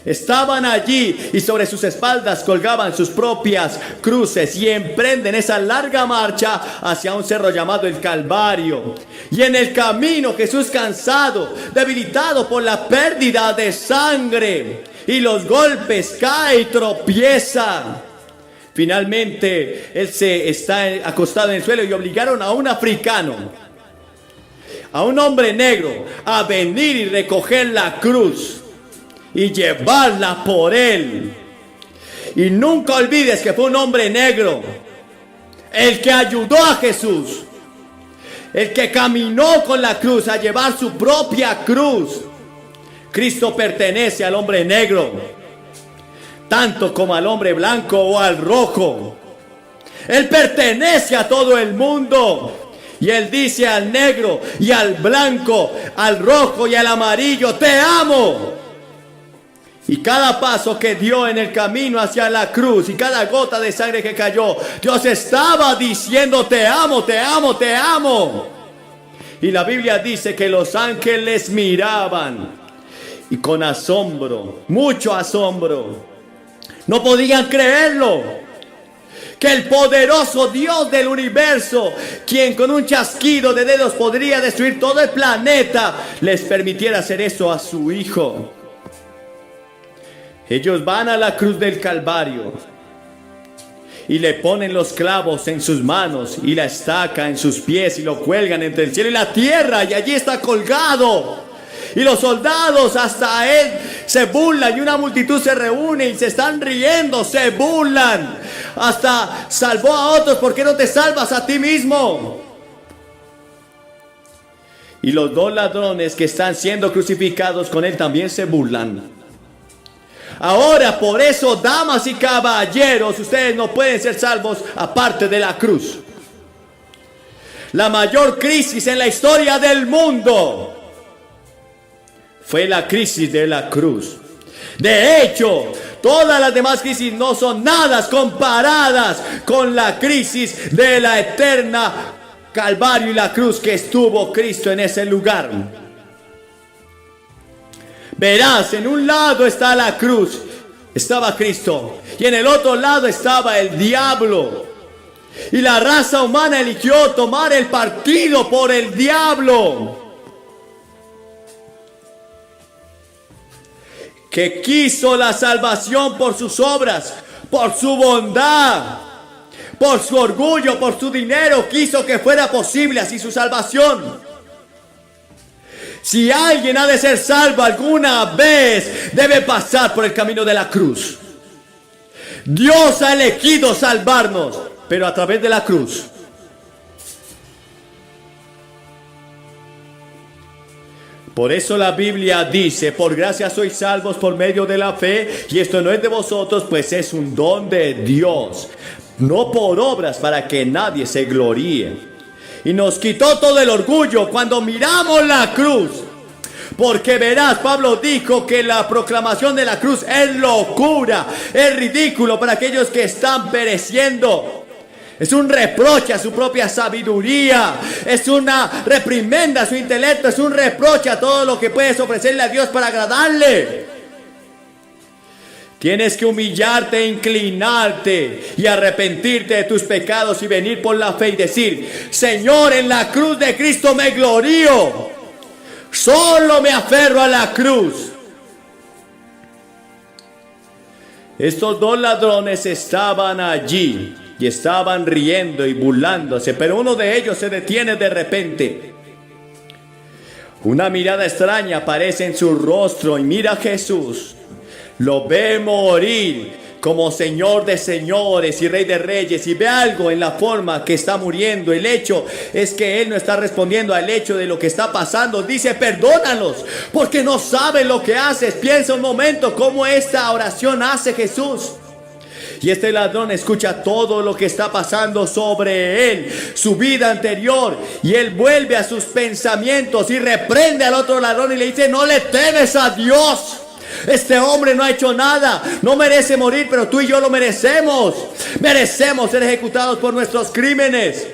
estaban allí y sobre sus espaldas colgaban sus propias cruces y emprenden esa larga marcha hacia un cerro llamado el Calvario. Y en el camino Jesús, cansado, debilitado por la pérdida de sangre y los golpes, cae y tropieza. Finalmente él se está acostado en el suelo y obligaron a un africano, a un hombre negro, a venir y recoger la cruz y llevarla por él. Y nunca olvides que fue un hombre negro el que ayudó a Jesús, el que caminó con la cruz a llevar su propia cruz. Cristo pertenece al hombre negro, tanto como al hombre blanco o al rojo. Él pertenece a todo el mundo. Y Él dice al negro y al blanco, al rojo y al amarillo: te amo. Y cada paso que dio en el camino hacia la cruz y cada gota de sangre que cayó, Dios estaba diciendo: te amo, te amo, te amo. Y la Biblia dice que los ángeles miraban y con asombro, mucho asombro, no podían creerlo. Que el poderoso Dios del universo, quien con un chasquido de dedos podría destruir todo el planeta, les permitiera hacer eso a su Hijo. Ellos van a la cruz del Calvario y le ponen los clavos en sus manos y la estaca en sus pies y lo cuelgan entre el cielo y la tierra, y allí está colgado. Y los soldados hasta él se burlan, y una multitud se reúne y se están riendo, se burlan. Hasta salvó a otros, ¿por qué no te salvas a ti mismo? Y los dos ladrones que están siendo crucificados con él también se burlan. Ahora, por eso, damas y caballeros, ustedes no pueden ser salvos aparte de la cruz. La mayor crisis en la historia del mundo fue la crisis de la cruz. De hecho, todas las demás crisis no son nada comparadas con la crisis de la eterna Calvario y la cruz que estuvo Cristo en ese lugar. Verás, en un lado está la cruz, estaba Cristo, y en el otro lado estaba el diablo. Y la raza humana eligió tomar el partido por el diablo, que quiso la salvación por sus obras, por su bondad, por su orgullo, por su dinero. Quiso que fuera posible así su salvación. Si alguien ha de ser salvo alguna vez, debe pasar por el camino de la cruz. Dios ha elegido salvarnos, pero a través de la cruz. Por eso la Biblia dice: por gracia sois salvos por medio de la fe, y esto no es de vosotros, pues es un don de Dios, no por obras, para que nadie se gloríe. Y nos quitó todo el orgullo cuando miramos la cruz. Porque verás, Pablo dijo que la proclamación de la cruz es locura, es ridículo para aquellos que están pereciendo. Es un reproche a su propia sabiduría, es una reprimenda a su intelecto, es un reproche a todo lo que puedes ofrecerle a Dios para agradarle. Tienes que humillarte, inclinarte y arrepentirte de tus pecados y venir por la fe y decir: Señor, en la cruz de Cristo me glorío, solo me aferro a la cruz. Estos dos ladrones estaban allí y estaban riendo y burlándose, pero uno de ellos se detiene de repente. Una mirada extraña aparece en su rostro y mira a Jesús. Lo ve morir como Señor de señores y Rey de reyes, y ve algo en la forma que está muriendo. El hecho es que él no está respondiendo al hecho de lo que está pasando. Dice: perdónalos porque no saben lo que haces. Piensa un momento cómo esta oración hace Jesús. Y este ladrón escucha todo lo que está pasando sobre él, su vida anterior, y él vuelve a sus pensamientos y reprende al otro ladrón y le dice: no le temes a Dios. Este hombre no ha hecho nada, no merece morir, pero tú y yo lo merecemos. Merecemos ser ejecutados por nuestros crímenes.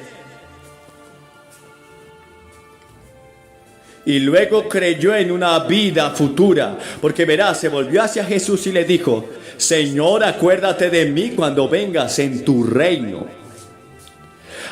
Y luego creyó en una vida futura, porque verás, se volvió hacia Jesús y le dijo: Señor, acuérdate de mí cuando vengas en tu reino.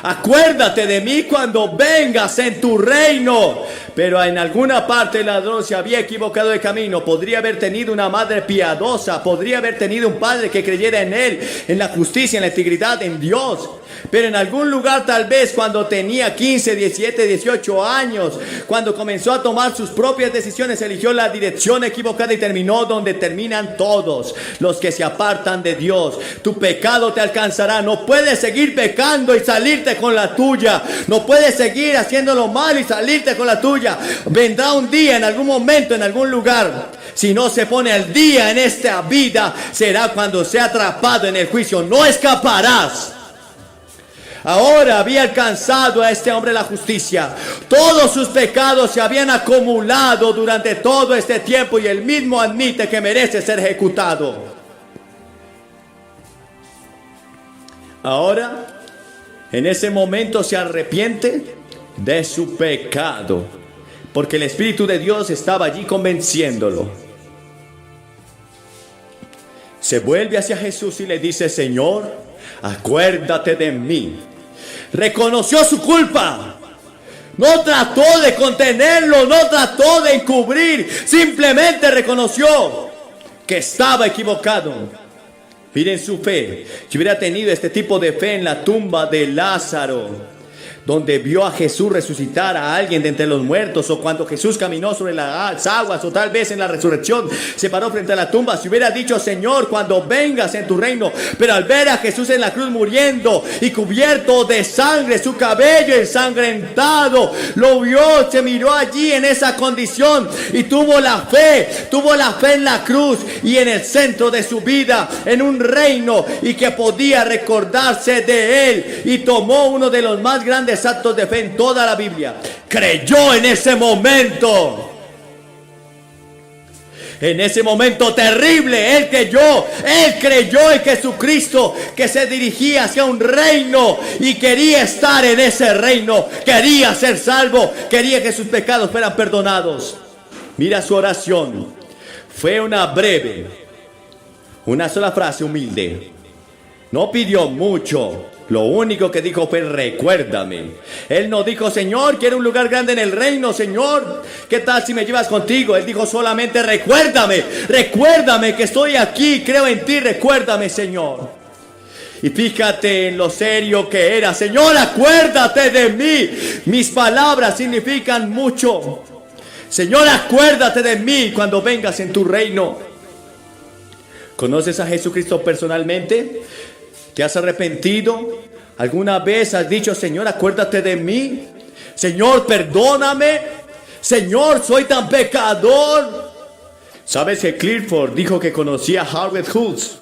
Acuérdate de mí cuando vengas en tu reino. Pero en alguna parte el ladrón se había equivocado de camino. Podría haber tenido una madre piadosa, podría haber tenido un padre que creyera en él, en la justicia, en la integridad, en Dios. Pero en algún lugar, tal vez cuando tenía 15, 17, 18 años, cuando comenzó a tomar sus propias decisiones, eligió la dirección equivocada y terminó donde terminan todos los que se apartan de Dios. Tu pecado te alcanzará. No puedes seguir pecando y salirte con la tuya. No puedes seguir haciéndolo mal y salirte con la tuya. Vendrá un día, en algún momento, en algún lugar. Si no se pone al día en esta vida, será cuando sea atrapado en el juicio. No escaparás. Ahora había alcanzado a este hombre la justicia. Todos sus pecados se habían acumulado durante todo este tiempo y él mismo admite que merece ser ejecutado. Ahora, en ese momento se arrepiente de su pecado, porque el Espíritu de Dios estaba allí convenciéndolo. Se vuelve hacia Jesús y le dice: Señor, acuérdate de mí. Reconoció su culpa. No trató de contenerlo, no trató de encubrir. Simplemente reconoció que estaba equivocado. Miren su fe. Si hubiera tenido este tipo de fe en la tumba de Lázaro, donde vio a Jesús resucitar a alguien de entre los muertos, o cuando Jesús caminó sobre las aguas, o tal vez en la resurrección se paró frente a la tumba, si hubiera dicho: Señor, cuando vengas en tu reino. Pero al ver a Jesús en la cruz muriendo y cubierto de sangre, su cabello ensangrentado, lo vio, se miró allí en esa condición y tuvo la fe en la cruz y en el centro de su vida, en un reino, y que podía recordarse de él, y tomó uno de los más grandes actos de fe en toda la Biblia. Creyó en ese momento. En ese momento terrible, él creyó en Jesucristo, que se dirigía hacia un reino y quería estar en ese reino, quería ser salvo, quería que sus pecados fueran perdonados. Mira su oración. Fue una breve, una sola frase humilde. No pidió mucho. Lo único que dijo fue: recuérdame. Él no dijo: Señor, quiero un lugar grande en el reino, Señor, ¿qué tal si me llevas contigo? Él dijo solamente: recuérdame, recuérdame que estoy aquí, creo en ti, recuérdame, Señor. Y fíjate en lo serio que era: Señor, acuérdate de mí. Mis palabras significan mucho. Señor, acuérdate de mí cuando vengas en tu reino. ¿Conoces a Jesucristo personalmente? ¿Te has arrepentido? ¿Alguna vez has dicho: Señor, acuérdate de mí? Señor, perdóname. Señor, soy tan pecador. ¿Sabes que Clifford dijo que conocía a Howard Hughes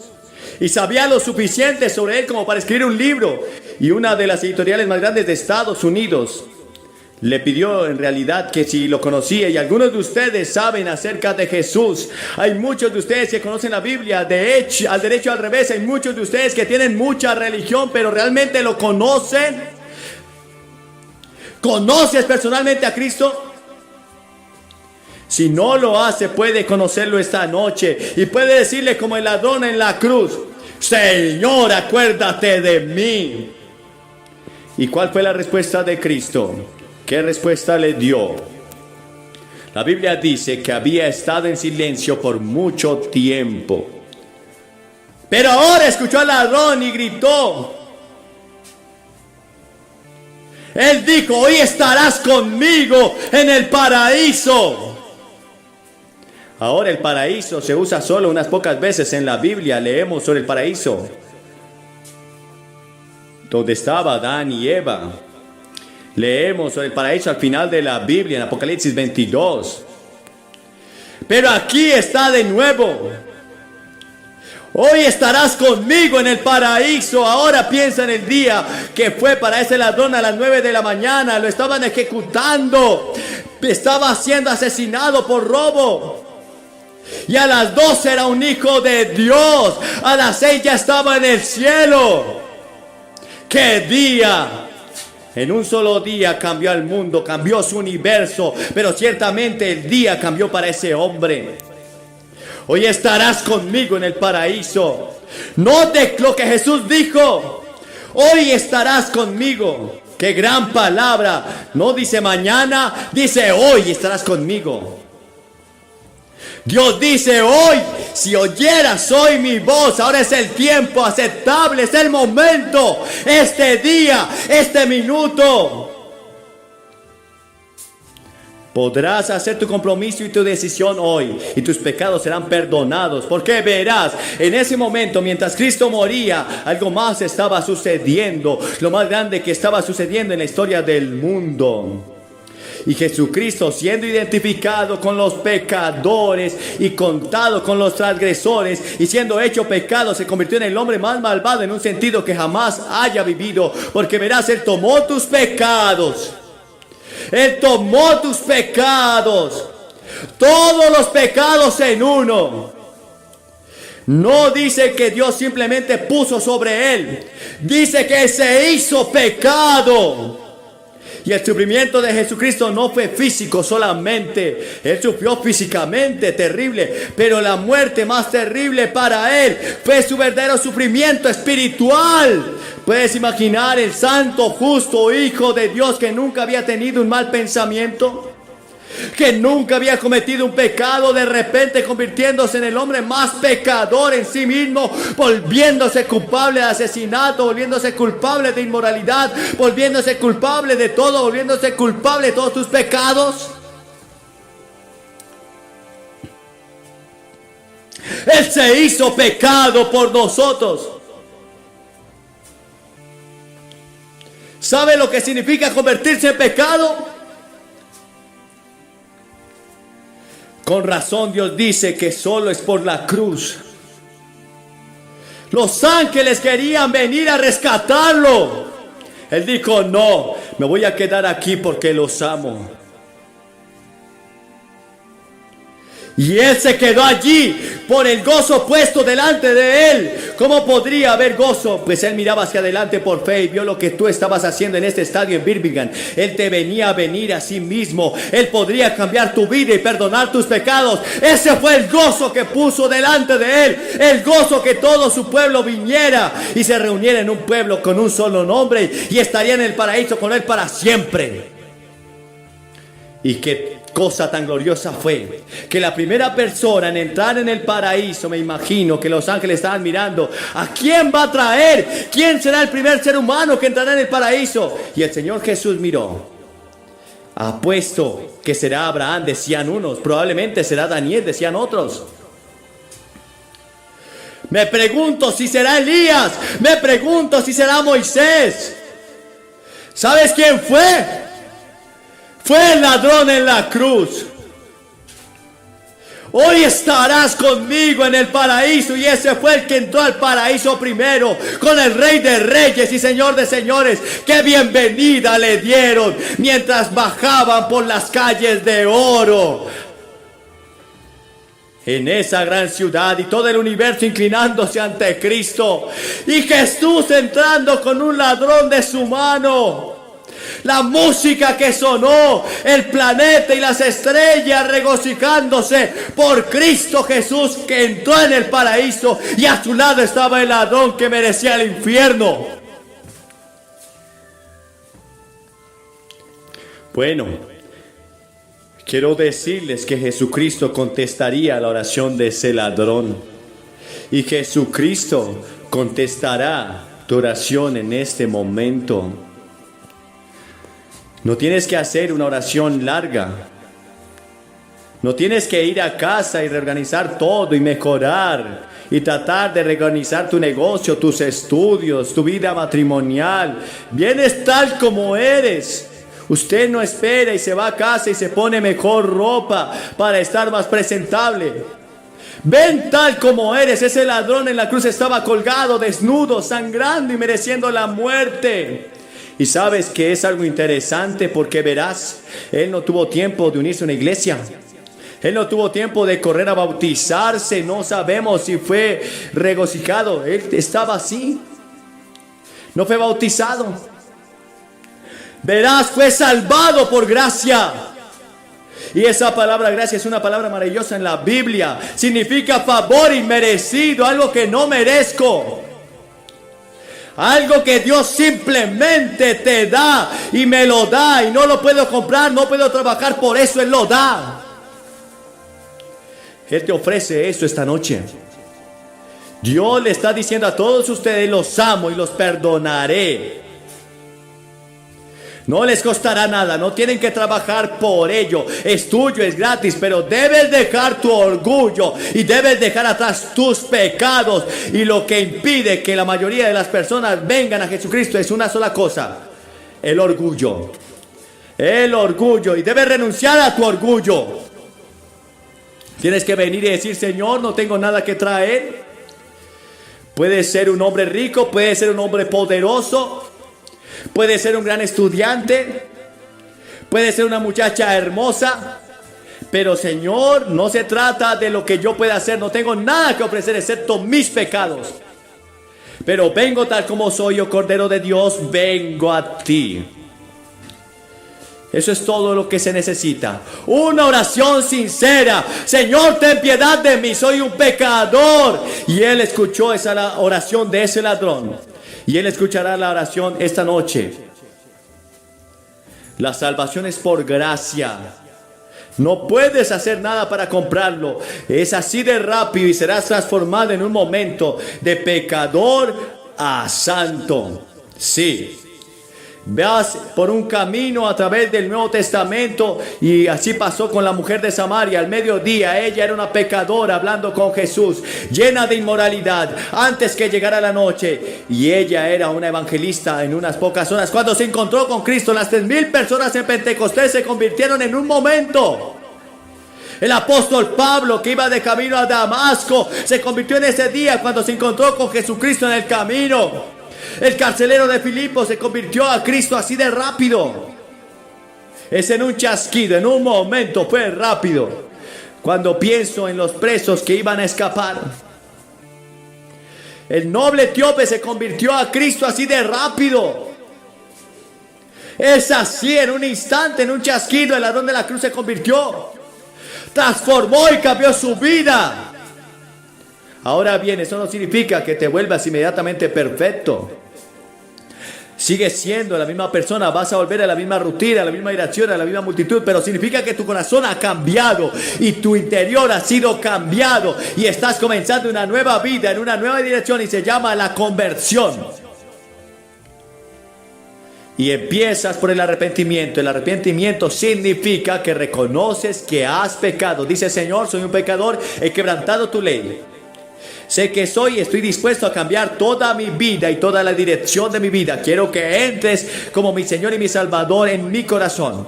y sabía lo suficiente sobre él como para escribir un libro? Y una de las editoriales más grandes de Estados Unidos le pidió en realidad que si lo conocía. Y algunos de ustedes saben acerca de Jesús. Hay muchos de ustedes que conocen la Biblia de hecho, al derecho, al revés. Hay muchos de ustedes que tienen mucha religión, pero realmente lo conocen. ¿Conoces personalmente a Cristo? Si no lo hace, puede conocerlo esta noche y puede decirle como el ladrón en la cruz: Señor, acuérdate de mí. ¿Y cuál fue la respuesta de Cristo? ¿Qué respuesta le dio? La Biblia dice que había estado en silencio por mucho tiempo. Pero ahora escuchó al ladrón y gritó. Él dijo: hoy estarás conmigo en el paraíso. Ahora el paraíso se usa solo unas pocas veces en la Biblia. Leemos sobre el paraíso, donde estaba Adán y Eva. Leemos sobre el paraíso al final de la Biblia, en Apocalipsis 22. Pero aquí está de nuevo: hoy estarás conmigo en el paraíso. Ahora piensa en el día que fue para ese ladrón a las 9 de la mañana. Lo estaban ejecutando. Estaba siendo asesinado por robo. Y a las 12 era un hijo de Dios. A las 6 ya estaba en el cielo. ¡Qué día! En un solo día cambió el mundo, cambió su universo, pero ciertamente el día cambió para ese hombre. Hoy estarás conmigo en el paraíso. Note lo que Jesús dijo. Hoy estarás conmigo. Qué gran palabra. No dice mañana, dice hoy estarás conmigo. Dios dice hoy, si oyeras hoy mi voz, ahora es el tiempo aceptable, es el momento, este día, este minuto. Podrás hacer tu compromiso y tu decisión hoy, y tus pecados serán perdonados, porque verás, en ese momento, mientras Cristo moría, algo más estaba sucediendo, lo más grande que estaba sucediendo en la historia del mundo. Y Jesucristo, siendo identificado con los pecadores y contado con los transgresores y siendo hecho pecado, se convirtió en el hombre más malvado en un sentido que jamás haya vivido. Porque verás, Él tomó tus pecados. Él tomó tus pecados. Todos los pecados en uno. No dice que Dios simplemente puso sobre Él. Dice que se hizo pecado. Y el sufrimiento de Jesucristo no fue físico solamente. Él sufrió físicamente, terrible. Pero la muerte más terrible para Él fue su verdadero sufrimiento espiritual. ¿Puedes imaginar el santo, justo Hijo de Dios que nunca había tenido un mal pensamiento? Que nunca había cometido un pecado, de repente convirtiéndose en el hombre más pecador en sí mismo, volviéndose culpable de asesinato, volviéndose culpable de inmoralidad, volviéndose culpable de todo, volviéndose culpable de todos tus pecados. Él se hizo pecado por nosotros. ¿Sabe lo que significa convertirse en pecado? Con razón Dios dice que solo es por la cruz. Los ángeles querían venir a rescatarlo. Él dijo, no, me voy a quedar aquí porque los amo. Y Él se quedó allí por el gozo puesto delante de Él. ¿Cómo podría haber gozo? Pues Él miraba hacia adelante por fe y vio lo que tú estabas haciendo en este estadio en Birmingham. Él te venía a venir a sí mismo. Él podría cambiar tu vida y perdonar tus pecados. Ese fue el gozo que puso delante de Él. El gozo que todo su pueblo viniera y se reuniera en un pueblo con un solo nombre y estaría en el paraíso con Él para siempre. Y qué cosa tan gloriosa fue que la primera persona en entrar en el paraíso, me imagino que los ángeles estaban mirando, ¿a quién va a traer? ¿Quién será el primer ser humano que entrará en el paraíso? Y el Señor Jesús miró. Apuesto que será Abraham, decían unos, probablemente será Daniel, decían otros. Me pregunto si será Elías, me pregunto si será Moisés. ¿Sabes quién fue? Fue el ladrón en la cruz. Hoy estarás conmigo en el paraíso. Y ese fue el que entró al paraíso primero, con el Rey de Reyes y Señor de Señores. ¡Qué bienvenida le dieron mientras bajaban por las calles de oro! En esa gran ciudad y todo el universo inclinándose ante Cristo. Y Jesús entrando con un ladrón de su mano. La música que sonó, el planeta y las estrellas regocijándose por Cristo Jesús que entró en el paraíso, y a su lado estaba el ladrón que merecía el infierno. Bueno, quiero decirles que Jesucristo contestaría a la oración de ese ladrón, y Jesucristo contestará tu oración en este momento. No tienes que hacer una oración larga. No tienes que ir a casa y reorganizar todo y mejorar y tratar de reorganizar tu negocio, tus estudios, tu vida matrimonial. Vienes tal como eres. Usted no espera y se va a casa y se pone mejor ropa para estar más presentable. Ven tal como eres. Ese ladrón en la cruz estaba colgado, desnudo, sangrando y mereciendo la muerte. Y sabes que es algo interesante porque verás, él no tuvo tiempo de unirse a una iglesia. Él no tuvo tiempo de correr a bautizarse. No sabemos si fue regocijado. Él estaba así. No fue bautizado. Verás, fue salvado por gracia. Y esa palabra gracia es una palabra maravillosa en la Biblia. Significa favor inmerecido, algo que no merezco. Algo que Dios simplemente te da y me lo da y no lo puedo comprar, no puedo trabajar por eso, Él lo da. Él te ofrece esto esta noche. Dios le está diciendo a todos ustedes: los amo y los perdonaré. No les costará nada, no tienen que trabajar por ello. Es tuyo, es gratis, pero debes dejar tu orgullo y debes dejar atrás tus pecados. Y lo que impide que la mayoría de las personas vengan a Jesucristo es una sola cosa: el orgullo. El orgullo. Y debes renunciar a tu orgullo. Tienes que venir y decir: Señor, no tengo nada que traer. Puede ser un hombre rico, puede ser un hombre poderoso, puede ser un gran estudiante, puede ser una muchacha hermosa, pero Señor, no se trata de lo que yo pueda hacer. No tengo nada que ofrecer excepto mis pecados, pero vengo tal como soy, oh Cordero de Dios, vengo a ti. Eso es todo lo que se necesita. Una oración sincera: Señor, ten piedad de mí, soy un pecador. Y Él escuchó esa oración de ese ladrón, y Él escuchará la oración esta noche. La salvación es por gracia. No puedes hacer nada para comprarlo. Es así de rápido y serás transformado en un momento de pecador a santo. Sí. Vas por un camino a través del Nuevo Testamento, y así pasó con la mujer de Samaria. Al mediodía ella era una pecadora hablando con Jesús, llena de inmoralidad, antes que llegara la noche. Y ella era una evangelista en unas pocas horas. Cuando se encontró con Cristo, las 3,000 personas en Pentecostés se convirtieron en un momento. El apóstol Pablo, que iba de camino a Damasco, se convirtió en ese día cuando se encontró con Jesucristo en el camino. El carcelero de Filipo se convirtió a Cristo así de rápido. Es en un chasquido, en un momento, fue rápido. Cuando pienso en los presos que iban a escapar, el noble etíope se convirtió a Cristo así de rápido. Es así, en un instante, en un chasquido, el ladrón de la cruz se convirtió, transformó y cambió su vida. Ahora bien, eso no significa que te vuelvas inmediatamente perfecto. Sigues siendo la misma persona, vas a volver a la misma rutina, a la misma dirección, a la misma multitud, pero significa que tu corazón ha cambiado y tu interior ha sido cambiado y estás comenzando una nueva vida en una nueva dirección, y se llama la conversión. Y empiezas por el arrepentimiento. El arrepentimiento significa que reconoces que has pecado. Dice: Señor, soy un pecador, he quebrantado tu ley. Sé que soy y estoy dispuesto a cambiar toda mi vida y toda la dirección de mi vida. Quiero que entres como mi Señor y mi Salvador en mi corazón.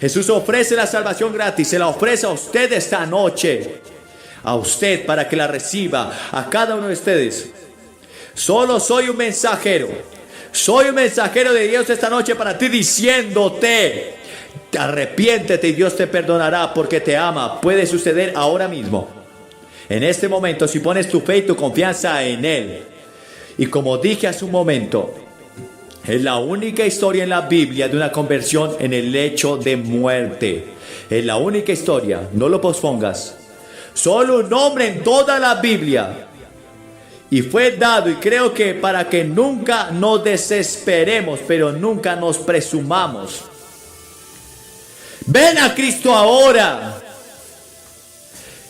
Jesús ofrece la salvación gratis. Se la ofrece a usted esta noche. A usted, para que la reciba. A cada uno de ustedes. Solo soy un mensajero. Soy un mensajero de Dios esta noche para ti, diciéndote: arrepiéntete y Dios te perdonará porque te ama. Puede suceder ahora mismo. En este momento, si pones tu fe y tu confianza en Él. Y como dije hace un momento, es la única historia en la Biblia de una conversión en el lecho de muerte. Es la única historia, no lo pospongas. Solo un hombre en toda la Biblia. Y fue dado, y creo que para que nunca nos desesperemos, pero nunca nos presumamos. Ven a Cristo ahora.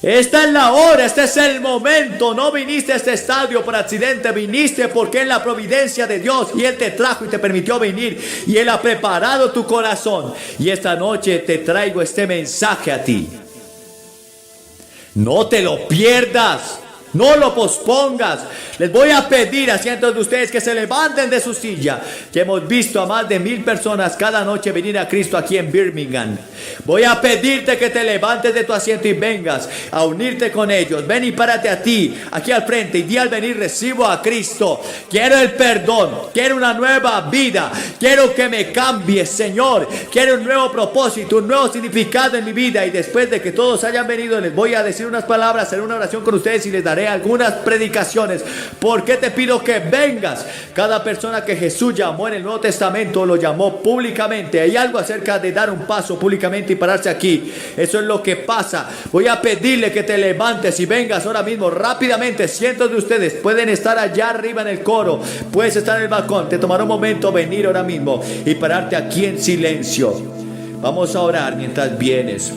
Esta es la hora, este es el momento. No viniste a este estadio por accidente, viniste porque es la providencia de Dios y Él te trajo y te permitió venir, y Él ha preparado tu corazón. Y esta noche te traigo este mensaje a ti. No te lo pierdas. No lo pospongas. Les voy a pedir a cientos de ustedes que se levanten de su silla. Que hemos visto a más de 1,000 personas cada noche venir a Cristo aquí en Birmingham. Voy a pedirte que te levantes de tu asiento y vengas a unirte con ellos. Ven y párate a ti, aquí al frente, y di al venir: recibo a Cristo. Quiero el perdón. Quiero una nueva vida. Quiero que me cambies, Señor. Quiero un nuevo propósito, un nuevo significado en mi vida. Y después de que todos hayan venido, les voy a decir unas palabras, haré una oración con ustedes y les daré daré algunas predicaciones. ¿Por qué te pido que vengas? Cada persona que Jesús llamó en el Nuevo Testamento lo llamó públicamente. Hay algo acerca de dar un paso públicamente y pararse aquí. Eso es lo que pasa. Voy a pedirle que te levantes y vengas ahora mismo rápidamente. Cientos de ustedes pueden estar allá arriba en el coro, puedes estar en el balcón. Te tomará un momento venir ahora mismo y pararte aquí en silencio. Vamos a orar mientras vienes.